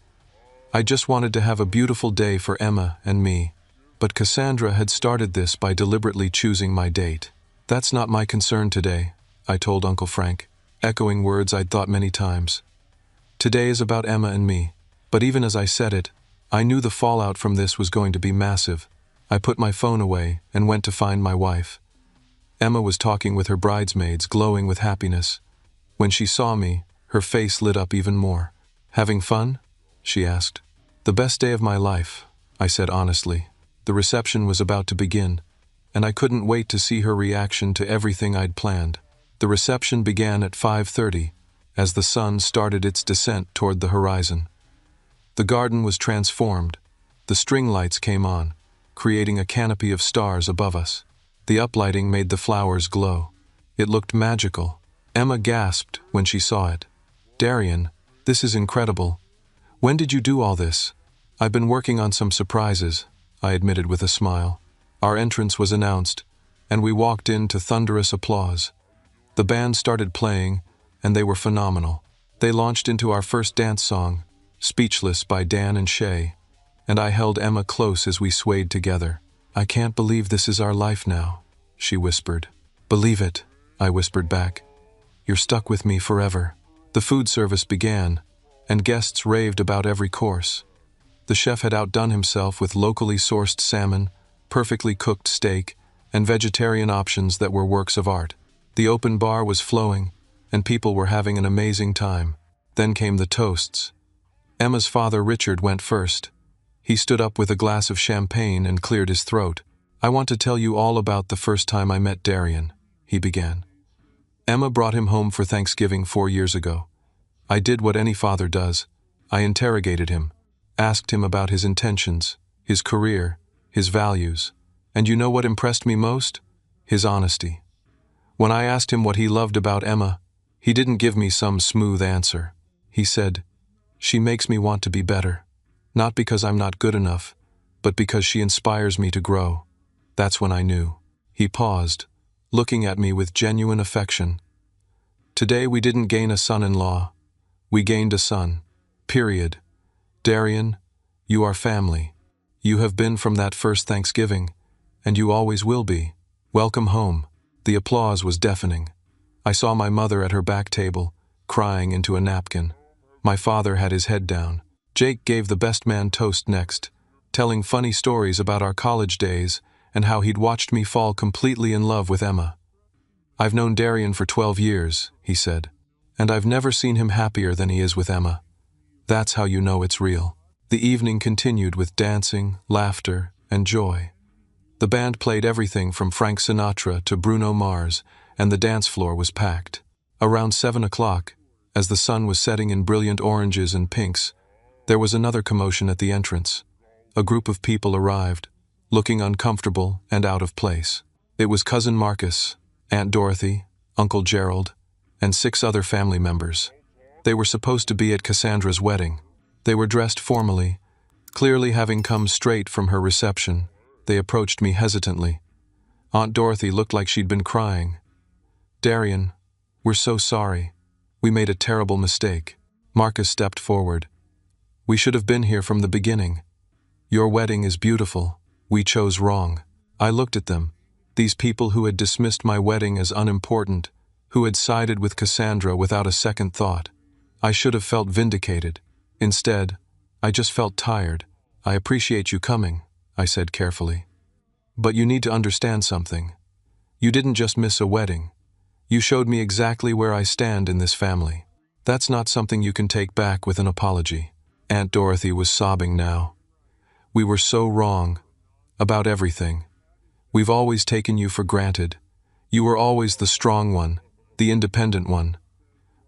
I just wanted to have a beautiful day for Emma and me. But Cassandra had started this by deliberately choosing my date. "That's not my concern today," I told Uncle Frank, echoing words I'd thought many times. "Today is about Emma and me." But even as I said it, I knew the fallout from this was going to be massive. I put my phone away and went to find my wife. Emma was talking with her bridesmaids, glowing with happiness. When she saw me, her face lit up even more. "Having fun?" she asked. "The best day of my life," I said honestly. The reception was about to begin, and I couldn't wait to see her reaction to everything I'd planned. The reception began at 5:30, as the sun started its descent toward the horizon. The garden was transformed. The string lights came on, creating a canopy of stars above us. The uplighting made the flowers glow. It looked magical. Emma gasped when she saw it. "Darian, this is incredible. When did you do all this?" "I've been working on some surprises," I admitted with a smile. Our entrance was announced, and we walked in to thunderous applause. The band started playing, and they were phenomenal. They launched into our first dance song, "Speechless" by Dan and Shay, and I held Emma close as we swayed together. "I can't believe this is our life now," she whispered. "Believe it," I whispered back. "You're stuck with me forever." The food service began, and guests raved about every course. The chef had outdone himself with locally sourced salmon, perfectly cooked steak, and vegetarian options that were works of art. The open bar was flowing, and people were having an amazing time. Then came the toasts. Emma's father, Richard, went first. He stood up with a glass of champagne and cleared his throat. "I want to tell you all about the first time I met Darian," he began. "Emma brought him home for Thanksgiving 4 years ago. I did what any father does. I interrogated him, asked him about his intentions, his career, his values. And you know what impressed me most? His honesty. When I asked him what he loved about Emma, he didn't give me some smooth answer. He said, 'She makes me want to be better. Not because I'm not good enough, but because she inspires me to grow.' That's when I knew." He paused, looking at me with genuine affection. "Today we didn't gain a son-in-law. We gained a son. Period. Darian, you are family. You have been from that first Thanksgiving, and you always will be. Welcome home." The applause was deafening. I saw my mother at her back table, crying into a napkin. My father had his head down. Jake gave the best man toast next, telling funny stories about our college days and how he'd watched me fall completely in love with Emma. "I've known Darian for 12 years, he said, "and I've never seen him happier than he is with Emma. That's how you know it's real." The evening continued with dancing, laughter, and joy. The band played everything from Frank Sinatra to Bruno Mars, and the dance floor was packed. Around 7 o'clock, as the sun was setting in brilliant oranges and pinks, there was another commotion at the entrance. A group of people arrived, looking uncomfortable and out of place. It was Cousin Marcus, Aunt Dorothy, Uncle Gerald, and 6 other family members. They were supposed to be at Cassandra's wedding. They were dressed formally, clearly having come straight from her reception. They approached me hesitantly. Aunt Dorothy looked like she'd been crying. "Darian, we're so sorry. We made a terrible mistake." Marcus stepped forward. "We should have been here from the beginning. Your wedding is beautiful. We chose wrong." I looked at them, these people who had dismissed my wedding as unimportant, who had sided with Cassandra without a second thought. I should have felt vindicated. Instead, I just felt tired. "I appreciate you coming," I said carefully. "But you need to understand something. You didn't just miss a wedding. You showed me exactly where I stand in this family. That's not something you can take back with an apology." Aunt Dorothy was sobbing now. "We were so wrong. About everything. We've always taken you for granted. You were always the strong one, the independent one.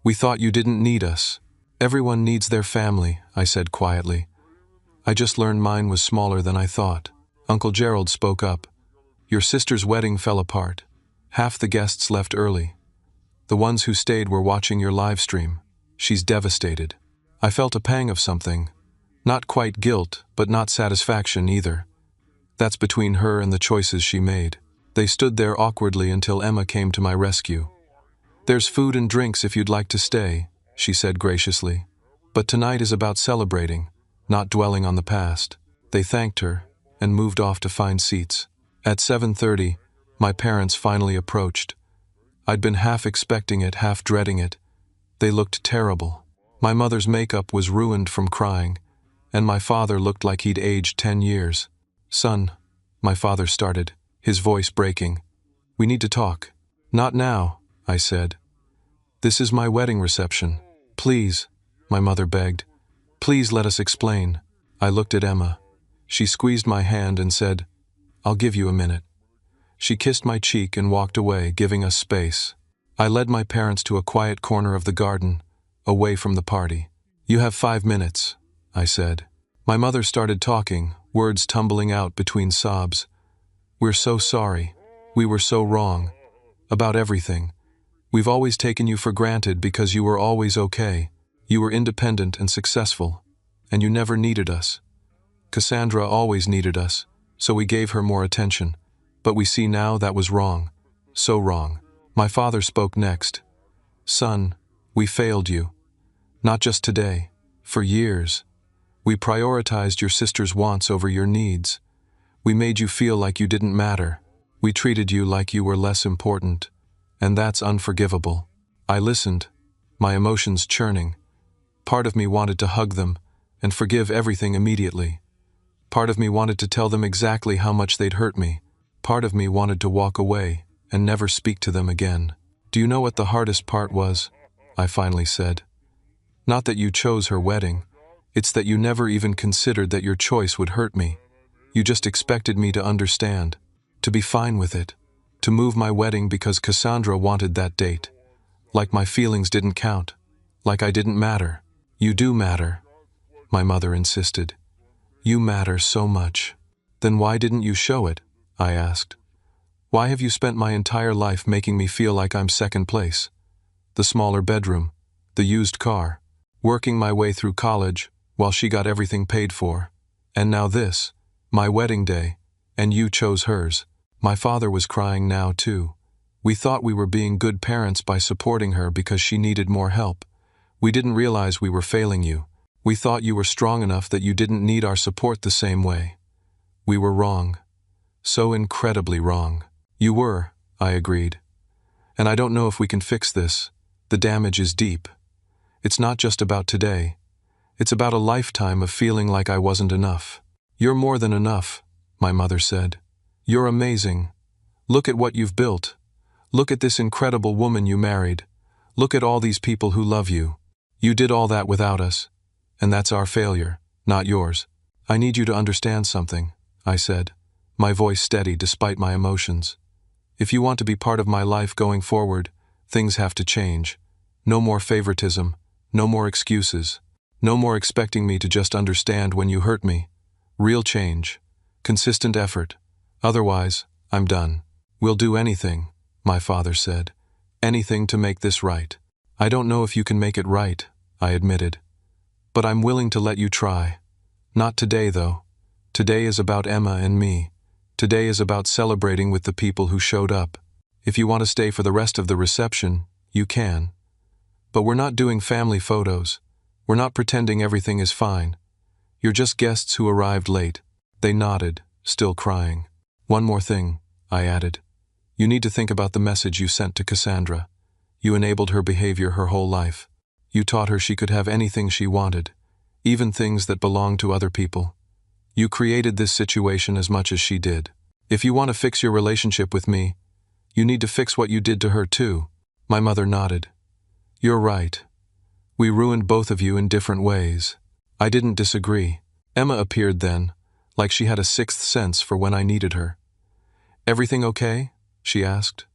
We thought you didn't need us." "Everyone needs their family," I said quietly. "I just learned mine was smaller than I thought." Uncle Gerald spoke up. "Your sister's wedding fell apart. Half the guests left early. The ones who stayed were watching your live stream. She's devastated." I felt a pang of something. Not quite guilt, but not satisfaction either. That's between her and the choices she made. They stood there awkwardly until Emma came to my rescue. "There's food and drinks if you'd like to stay," she said graciously. "But tonight is about celebrating, not dwelling on the past." They thanked her and moved off to find seats. At 7:30, my parents finally approached. I'd been half expecting it, half dreading it. They looked terrible. My mother's makeup was ruined from crying, and my father looked like he'd aged 10 years. "Son," my father started, his voice breaking. "We need to talk." "Not now," I said. "This is my wedding reception. Please," my mother begged. "Please let us explain." I looked at Emma. She squeezed my hand and said, "I'll give you a minute." She kissed my cheek and walked away, giving us space. I led my parents to a quiet corner of the garden, away from the party. "You have 5 minutes," I said. My mother started talking, words tumbling out between sobs. "We're so sorry. We were so wrong. About everything. We've always taken you for granted because you were always okay. You were independent and successful, and you never needed us. Cassandra always needed us, so we gave her more attention. But we see now that was wrong. So wrong." My father spoke next. "Son, we failed you. Not just today. For years. We prioritized your sister's wants over your needs. We made you feel like you didn't matter. We treated you like you were less important. And that's unforgivable." I listened, my emotions churning. Part of me wanted to hug them and forgive everything immediately. Part of me wanted to tell them exactly how much they'd hurt me. Part of me wanted to walk away and never speak to them again. "Do you know what the hardest part was?" I finally said. "Not that you chose her wedding. It's that you never even considered that your choice would hurt me. You just expected me to understand, to be fine with it, to move my wedding because Cassandra wanted that date. Like my feelings didn't count, like I didn't matter." "You do matter," my mother insisted. "You matter so much." "Then why didn't you show it?" I asked. "Why have you spent my entire life making me feel like I'm second place? The smaller bedroom, the used car, working my way through college while she got everything paid for. And now this, my wedding day, and you chose hers." My father was crying now too. "We thought we were being good parents by supporting her because she needed more help. We didn't realize we were failing you. We thought you were strong enough that you didn't need our support the same way. We were wrong. So incredibly wrong." "You were," I agreed. "And I don't know if we can fix this. The damage is deep. It's not just about today. It's about a lifetime of feeling like I wasn't enough." "You're more than enough," my mother said. "You're amazing. Look at what you've built. Look at this incredible woman you married. Look at all these people who love you. You did all that without us, and that's our failure, not yours." "I need you to understand something," I said, my voice steady despite my emotions. "If you want to be part of my life going forward, things have to change. No more favoritism, no more excuses, no more expecting me to just understand when you hurt me. Real change, consistent effort. Otherwise, I'm done." "We'll do anything," my father said. "Anything to make this right." "I don't know if you can make it right," I admitted. "But I'm willing to let you try. Not today, though. Today is about Emma and me. Today is about celebrating with the people who showed up. If you want to stay for the rest of the reception, you can. But we're not doing family photos. We're not pretending everything is fine. You're just guests who arrived late." They nodded, still crying. "One more thing," I added. "You need to think about the message you sent to Cassandra. You enabled her behavior her whole life. You taught her she could have anything she wanted, even things that belonged to other people. You created this situation as much as she did. If you want to fix your relationship with me, you need to fix what you did to her too." My mother nodded. "You're right. We ruined both of you in different ways." I didn't disagree. Emma appeared then, like she had a sixth sense for when I needed her. "Everything okay?" she asked,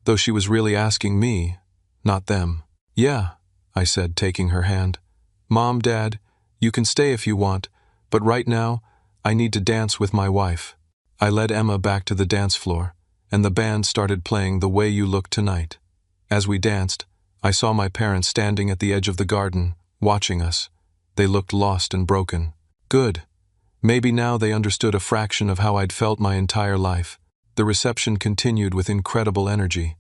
though she was really asking me, not them. "Yeah," I said, taking her hand. "Mom, Dad, you can stay if you want, but right now, I need to dance with my wife." I led Emma back to the dance floor, and the band started playing The Way You Look Tonight. As we danced, I saw my parents standing at the edge of the garden, watching us. They looked lost and broken. Good. Maybe now they understood a fraction of how I'd felt my entire life. The reception continued with incredible energy.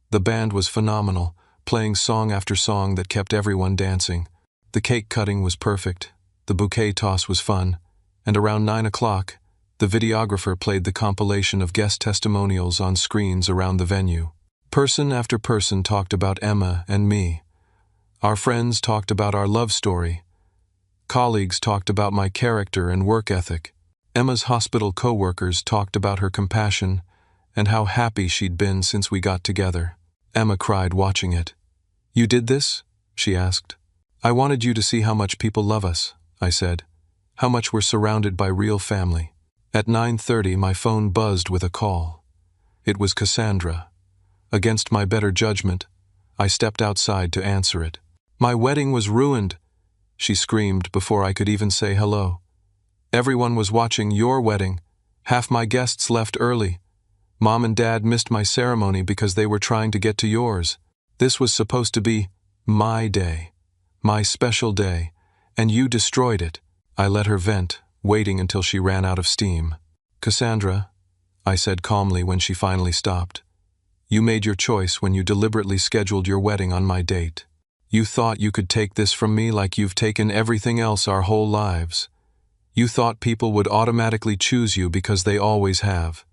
The band was phenomenal, playing song after song that kept everyone dancing. The cake cutting was perfect, the bouquet toss was fun, and around 9 o'clock, the videographer played the compilation of guest testimonials on screens around the venue. Person after person talked about Emma and me. Our friends talked about our love story. Colleagues talked about my character and work ethic. Emma's hospital co-workers talked about her compassion and how happy she'd been since we got together. Emma cried watching it. "You did this?" she asked. "I wanted you to see how much people love us," I said. "How much we're surrounded by real family." At 9:30, my phone buzzed with a call. It was Cassandra. Against my better judgment, I stepped outside to answer it. "My wedding was ruined," she screamed before I could even say hello. "Everyone was watching your wedding. Half my guests left early. Mom and Dad missed my ceremony because they were trying to get to yours. This was supposed to be my day, my special day, and you destroyed it." I let her vent, waiting until she ran out of steam. "Cassandra," I said calmly when she finally stopped, "you made your choice when you deliberately scheduled your wedding on my date. You thought you could take this from me like you've taken everything else our whole lives. You thought people would automatically choose you because they always have.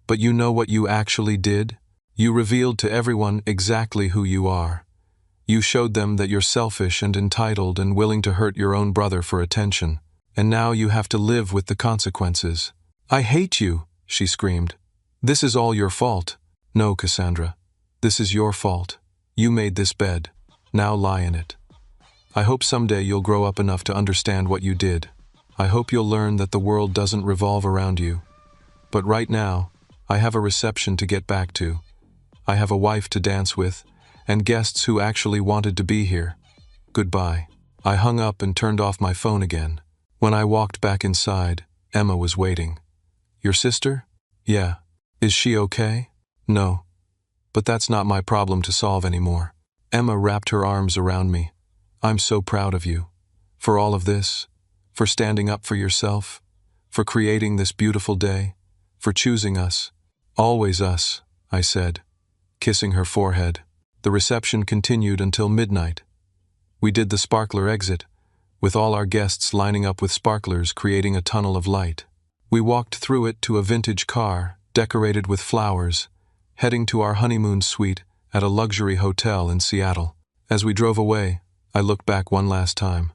But you know what you actually did? You revealed to everyone exactly who you are. You showed them that you're selfish and entitled and willing to hurt your own brother for attention. and now you have to live with the consequences. I hate you, she screamed. This is all your fault. No, Cassandra. This is your fault. You made this bed. Now lie in it. I hope someday you'll grow up enough to understand what you did. I hope you'll learn that the world doesn't revolve around you. But right now, I have a reception to get back to. I have a wife to dance with, and guests who actually wanted to be here. Goodbye. I hung up and turned off my phone again. When I walked back inside, Emma was waiting. Your sister? Yeah. Is she okay? No. But that's not my problem to solve anymore. Emma wrapped her arms around me. I'm so proud of you. For all of this. For standing up for yourself. For creating this beautiful day. For choosing us. Always us, I said, kissing her forehead. The reception continued until midnight. We did the sparkler exit, with all our guests lining up with sparklers creating a tunnel of light. We walked through it to a vintage car, decorated with flowers, heading to our honeymoon suite at a luxury hotel in Seattle. As we drove away, I looked back one last time.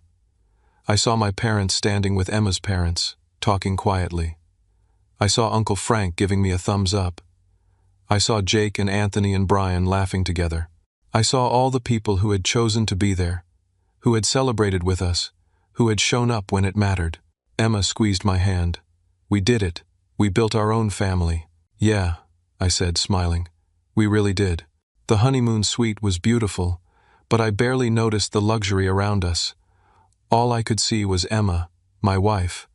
I saw my parents standing with Emma's parents, talking quietly. I saw Uncle Frank giving me a thumbs up. I saw Jake and Anthony and Brian laughing together. I saw all the people who had chosen to be there, who had celebrated with us, who had shown up when it mattered. Emma squeezed my hand. We did it. We built our own family. Yeah, I said, smiling. We really did. The honeymoon suite was beautiful, but I barely noticed the luxury around us. All I could see was Emma, my wife,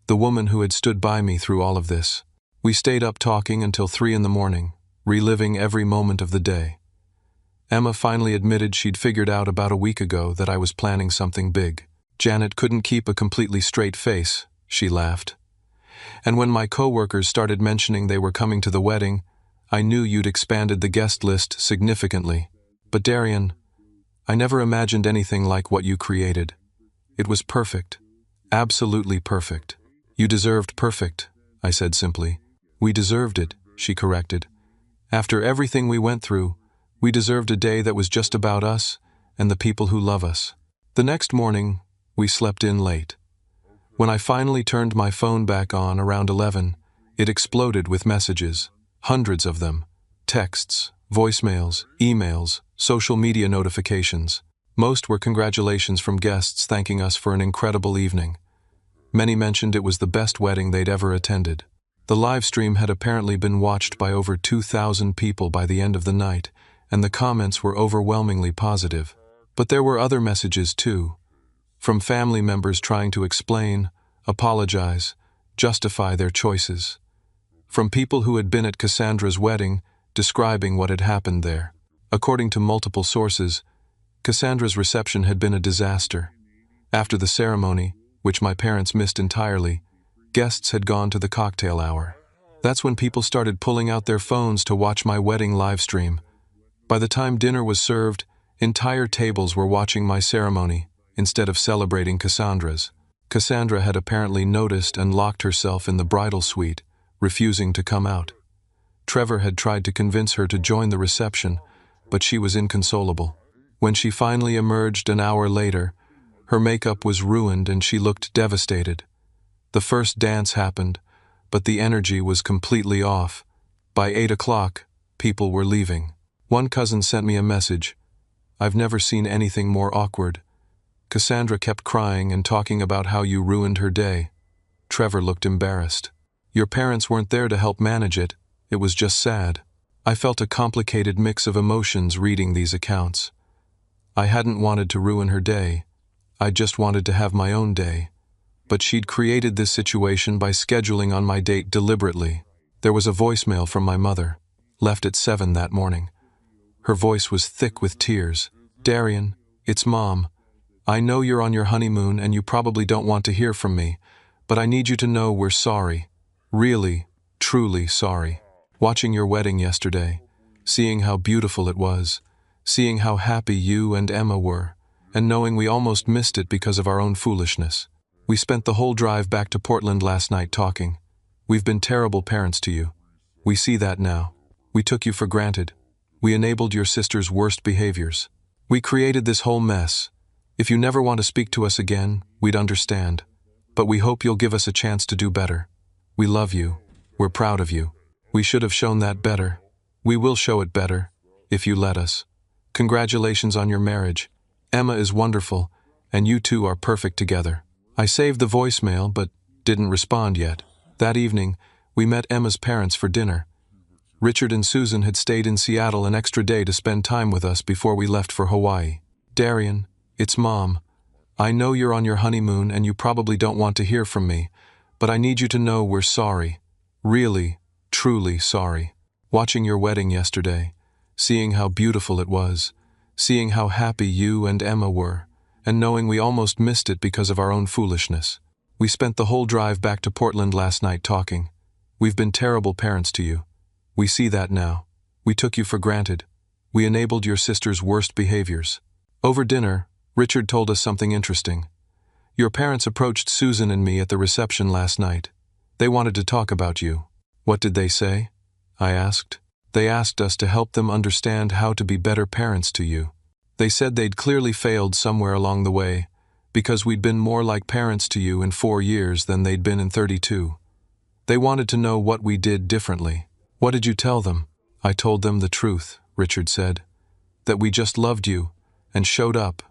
the woman who had stood by me through all of this. We stayed up talking until 3 a.m, reliving every moment of the day. Emma finally admitted she'd figured out about a week ago that I was planning something big. Janet couldn't keep a completely straight face, she laughed. And when my coworkers started mentioning they were coming to the wedding, I knew you'd expanded the guest list significantly. But Darian, I never imagined anything like what you created. It was perfect. Absolutely perfect. You deserved perfect, I said simply. We deserved it, she corrected. After everything we went through, we deserved a day that was just about us and the people who love us. The next morning, we slept in late. When I finally turned my phone back on around 11, it exploded with messages. Hundreds of them. Texts, voicemails, emails, social media notifications. Most were congratulations from guests thanking us for an incredible evening. Many mentioned it was the best wedding they'd ever attended. The live stream had apparently been watched by over 2,000 people by the end of the night, and the comments were overwhelmingly positive. But there were other messages too. From family members trying to explain, apologize, justify their choices. From people who had been at Cassandra's wedding, describing what had happened there. According to multiple sources, Cassandra's reception had been a disaster. After the ceremony, which my parents missed entirely, guests had gone to the cocktail hour. That's when people started pulling out their phones to watch my wedding live stream. By the time dinner was served, entire tables were watching my ceremony, instead of celebrating Cassandra's. Cassandra had apparently noticed and locked herself in the bridal suite, refusing to come out. Trevor had tried to convince her to join the reception, but she was inconsolable. When she finally emerged an hour later, her makeup was ruined and she looked devastated. The first dance happened, but the energy was completely off. By 8 o'clock, people were leaving. One cousin sent me a message. I've never seen anything more awkward. Cassandra kept crying and talking about how you ruined her day. Trevor looked embarrassed. Your parents weren't there to help manage it. It was just sad. I felt a complicated mix of emotions reading these accounts. I hadn't wanted to ruin her day. I just wanted to have my own day. But she'd created this situation by scheduling on my date deliberately. There was a voicemail from my mother, left at 7 that morning. Her voice was thick with tears. Darian, it's Mom. I know you're on your honeymoon and you probably don't want to hear from me, but I need you to know we're sorry. Really, truly sorry. Watching your wedding yesterday, seeing how beautiful it was, seeing how happy you and Emma were, and knowing we almost missed it because of our own foolishness. We spent the whole drive back to Portland last night talking. We've been terrible parents to you. We see that now. We took you for granted. We enabled your sister's worst behaviors. We created this whole mess. If you never want to speak to us again, we'd understand. but we hope you'll give us a chance to do better. We love you. We're proud of you. We should have shown that better. We will show it better, if you let us. Congratulations on your marriage. Emma is wonderful, and you two are perfect together. I saved the voicemail, but didn't respond yet. That evening, we met Emma's parents for dinner. Richard and Susan had stayed in Seattle an extra day to spend time with us before we left for Hawaii. Darian, it's Mom. I know you're on your honeymoon and you probably don't want to hear from me, but I need you to know we're sorry. Really, truly sorry. Watching your wedding yesterday, seeing how beautiful it was, seeing how happy you and Emma were, and knowing we almost missed it because of our own foolishness. We spent the whole drive back to Portland last night talking. We've been terrible parents to you. We see that now. We took you for granted. We enabled your sister's worst behaviors. Over dinner, Richard told us something interesting. Your parents approached Susan and me at the reception last night. They wanted to talk about you. What did they say? I asked. They asked us to help them understand how to be better parents to you. They said they'd clearly failed somewhere along the way, because we'd been more like parents to you in 4 years than they'd been in 32. They wanted to know what we did differently. What did you tell them? I told them the truth, Richard said. That we just loved you and showed up.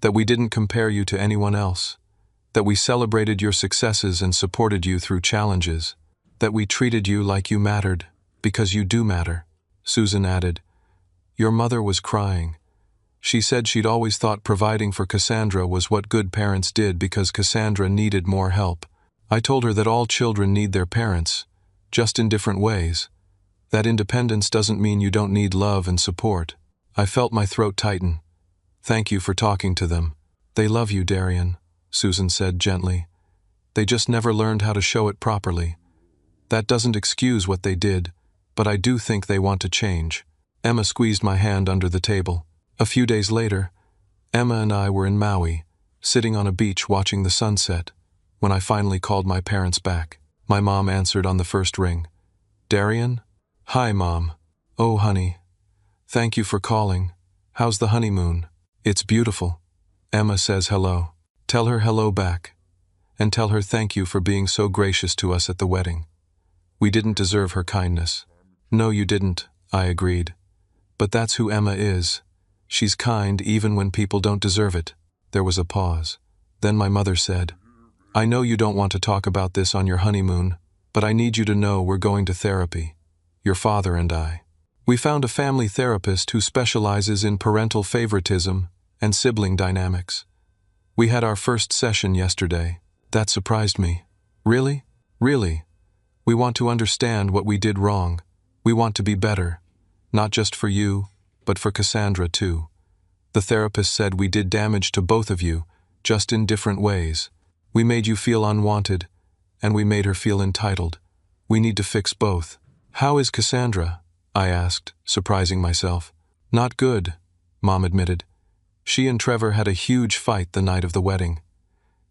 That we didn't compare you to anyone else. That we celebrated your successes and supported you through challenges. That we treated you like you mattered, because you do matter. Susan added, your mother was crying. She said she'd always thought providing for Cassandra was what good parents did because Cassandra needed more help. I told her that all children need their parents, just in different ways. That independence doesn't mean you don't need love and support. I felt my throat tighten. Thank you for talking to them. They love you, Darian, Susan said gently. They just never learned how to show it properly. That doesn't excuse what they did, but I do think they want to change. Emma squeezed my hand under the table. A few days later, Emma and I were in Maui, sitting on a beach watching the sunset, when I finally called my parents back. My mom answered on the first ring. Darian? Hi, Mom. Oh, honey. Thank you for calling. How's the honeymoon? It's beautiful. Emma says hello. Tell her hello back. And tell her thank you for being so gracious to us at the wedding. We didn't deserve her kindness. No, you didn't, I agreed. But that's who Emma is. She's kind even when people don't deserve it. There was a pause. Then my mother said, I know you don't want to talk about this on your honeymoon, but I need you to know we're going to therapy. Your father and I. We found a family therapist who specializes in parental favoritism and sibling dynamics. We had our first session yesterday. That surprised me. Really? Really? We want to understand what we did wrong. We want to be better. Not just for you, but for Cassandra too. The therapist said we did damage to both of you, just in different ways. We made you feel unwanted, and we made her feel entitled. We need to fix both. How is Cassandra? I asked, surprising myself. Not good, Mom admitted. She and Trevor had a huge fight the night of the wedding.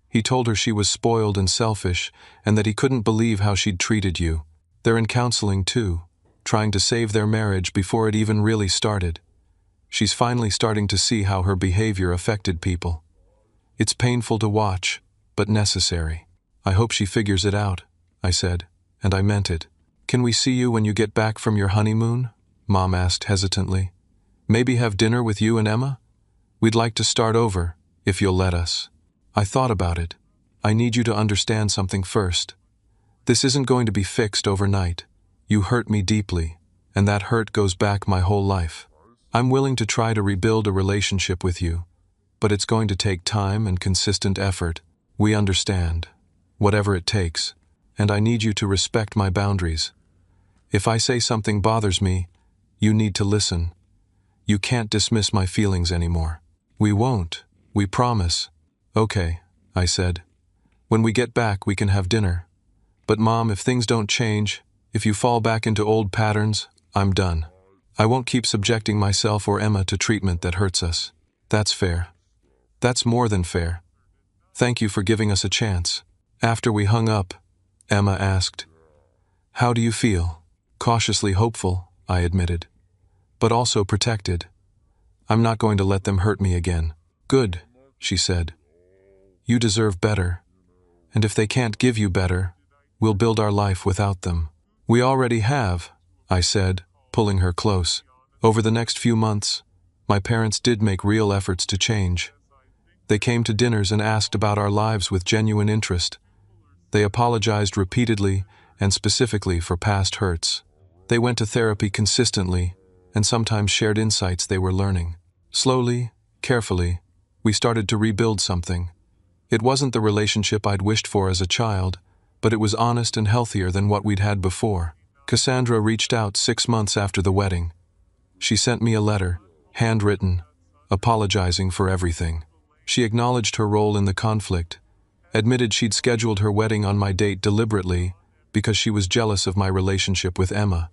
He told her she was spoiled and selfish, and that he couldn't believe how she'd treated you. They're in counseling too, trying to save their marriage before it even really started. She's finally starting to see how her behavior affected people. It's painful to watch, but necessary. I hope she figures it out, I said, and I meant it. Can we see you when you get back from your honeymoon? Mom asked hesitantly. Maybe have dinner with you and Emma? We'd like to start over, if you'll let us. I thought about it. I need you to understand something first. This isn't going to be fixed overnight. You hurt me deeply, and that hurt goes back my whole life. I'm willing to try to rebuild a relationship with you, but it's going to take time and consistent effort. We understand, whatever it takes, and I need you to respect my boundaries. If I say something bothers me, you need to listen. You can't dismiss my feelings anymore. We won't, we promise. Okay, I said. When we get back, we can have dinner. But Mom, if things don't change, if you fall back into old patterns, I'm done. I won't keep subjecting myself or Emma to treatment that hurts us. That's fair. That's more than fair. Thank you for giving us a chance. After we hung up, Emma asked, How do you feel? Cautiously hopeful, I admitted. But also protected. I'm not going to let them hurt me again. Good, she said. You deserve better. And if they can't give you better, we'll build our life without them. We already have, I said, pulling her close. Over the next few months, my parents did make real efforts to change. They came to dinners and asked about our lives with genuine interest. They apologized repeatedly and specifically for past hurts. They went to therapy consistently and sometimes shared insights they were learning. Slowly, carefully, we started to rebuild something. It wasn't the relationship I'd wished for as a child, but it was honest and healthier than what we'd had before. Cassandra reached out 6 months after the wedding. She sent me a letter, handwritten, apologizing for everything. She acknowledged her role in the conflict, admitted she'd scheduled her wedding on my date deliberately because she was jealous of my relationship with Emma,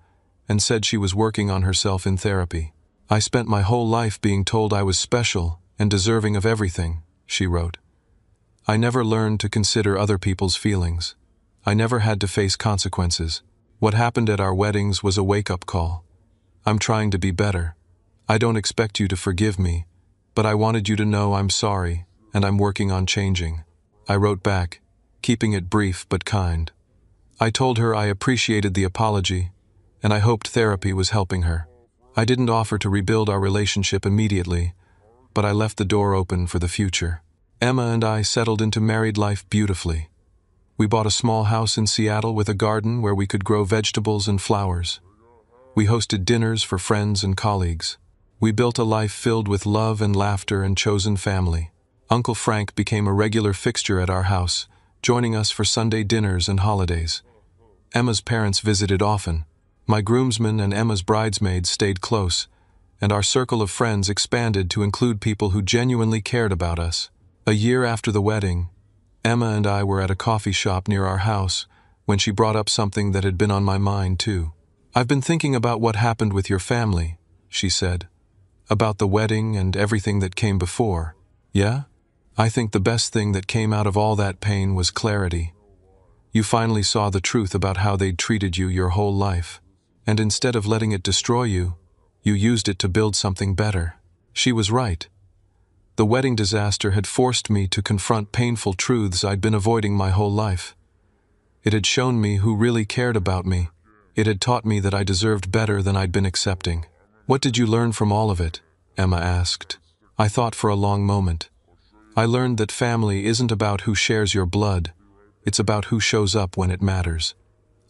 and said she was working on herself in therapy. I spent my whole life being told I was special and deserving of everything, she wrote. I never learned to consider other people's feelings. I never had to face consequences. What happened at our weddings was a wake-up call. I'm trying to be better. I don't expect you to forgive me, but I wanted you to know I'm sorry, and I'm working on changing. I wrote back, keeping it brief but kind. I told her I appreciated the apology, and I hoped therapy was helping her. I didn't offer to rebuild our relationship immediately, but I left the door open for the future. Emma and I settled into married life beautifully. We bought a small house in Seattle with a garden where we could grow vegetables and flowers. We hosted dinners for friends and colleagues. We built a life filled with love and laughter and chosen family. Uncle Frank became a regular fixture at our house, joining us for Sunday dinners and holidays. Emma's parents visited often. My groomsmen and Emma's bridesmaids stayed close, and our circle of friends expanded to include people who genuinely cared about us. A year after the wedding, Emma and I were at a coffee shop near our house when she brought up something that had been on my mind too. I've been thinking about what happened with your family, she said. About the wedding and everything that came before. Yeah? I think the best thing that came out of all that pain was clarity. You finally saw the truth about how they'd treated you your whole life. And instead of letting it destroy you, you used it to build something better. She was right. The wedding disaster had forced me to confront painful truths I'd been avoiding my whole life. It had shown me who really cared about me. It had taught me that I deserved better than I'd been accepting. What did you learn from all of it? Emma asked. I thought for a long moment. I learned that family isn't about who shares your blood. It's about who shows up when it matters.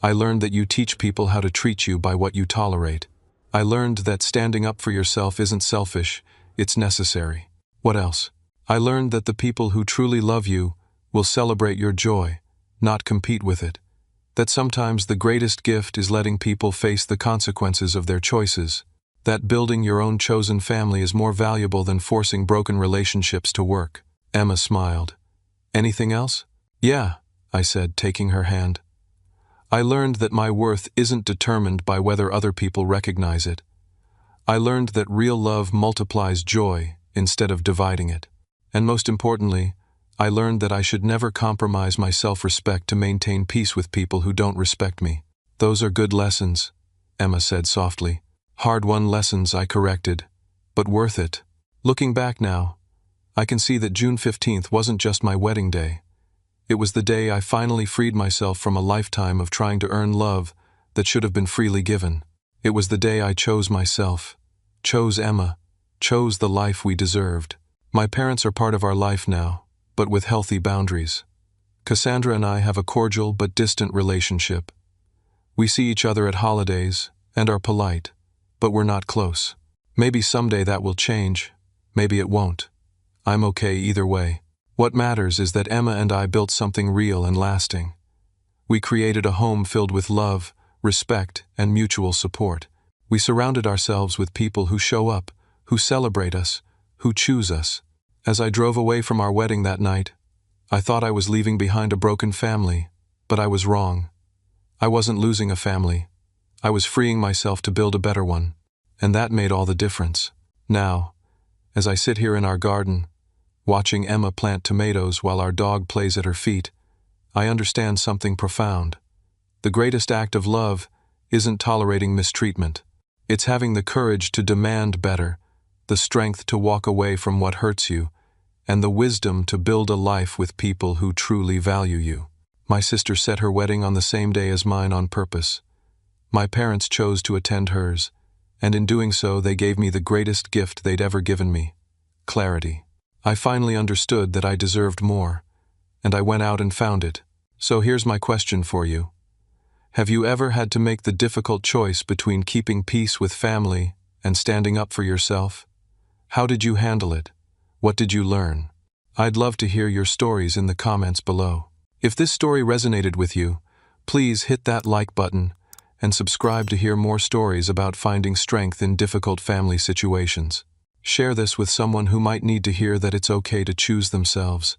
I learned that you teach people how to treat you by what you tolerate. I learned that standing up for yourself isn't selfish, it's necessary. What else? I learned that the people who truly love you will celebrate your joy, not compete with it. That sometimes the greatest gift is letting people face the consequences of their choices. That building your own chosen family is more valuable than forcing broken relationships to work. Emma smiled. Anything else? Yeah, I said, taking her hand. I learned that my worth isn't determined by whether other people recognize it. I learned that real love multiplies joy instead of dividing it. And most importantly, I learned that I should never compromise my self-respect to maintain peace with people who don't respect me. Those are good lessons, Emma said softly. Hard-won lessons, I corrected, but worth it. Looking back now, I can see that June 15th wasn't just my wedding day. It was the day I finally freed myself from a lifetime of trying to earn love that should have been freely given. It was the day I chose myself, chose Emma, chose the life we deserved. My parents are part of our life now, but with healthy boundaries. Cassandra and I have a cordial but distant relationship. We see each other at holidays and are polite, but we're not close. Maybe someday that will change, maybe it won't. I'm okay either way. What matters is that Emma and I built something real and lasting. We created a home filled with love, respect, and mutual support. We surrounded ourselves with people who show up, who celebrate us, who choose us. As I drove away from our wedding that night, I thought I was leaving behind a broken family, but I was wrong. I wasn't losing a family. I was freeing myself to build a better one, and that made all the difference. Now, as I sit here in our garden, watching Emma plant tomatoes while our dog plays at her feet, I understand something profound. The greatest act of love isn't tolerating mistreatment. It's having the courage to demand better, the strength to walk away from what hurts you, and the wisdom to build a life with people who truly value you. My sister set her wedding on the same day as mine on purpose. My parents chose to attend hers, and in doing so they gave me the greatest gift they'd ever given me: clarity. I finally understood that I deserved more, and I went out and found it. So here's my question for you. Have you ever had to make the difficult choice between keeping peace with family and standing up for yourself? How did you handle it? What did you learn? I'd love to hear your stories in the comments below. If this story resonated with you, please hit that like button and subscribe to hear more stories about finding strength in difficult family situations. Share this with someone who might need to hear that it's okay to choose themselves.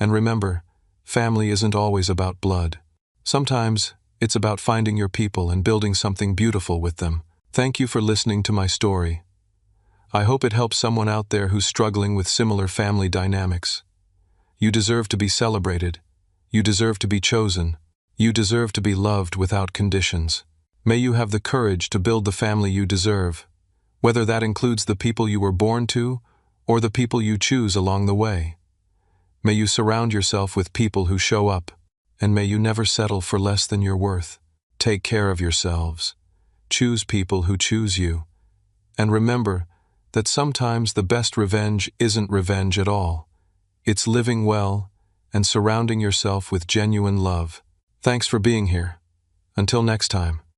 And remember, family isn't always about blood. Sometimes it's about finding your people and building something beautiful with them. Thank you for listening to my story. I hope it helps someone out there who's struggling with similar family dynamics. You deserve to be celebrated. You deserve to be chosen. You deserve to be loved without conditions. May you have the courage to build the family you deserve, whether that includes the people you were born to or the people you choose along the way. May you surround yourself with people who show up, and may you never settle for less than your worth. Take care of yourselves. Choose people who choose you. And remember that sometimes the best revenge isn't revenge at all. It's living well and surrounding yourself with genuine love. Thanks for being here. Until next time.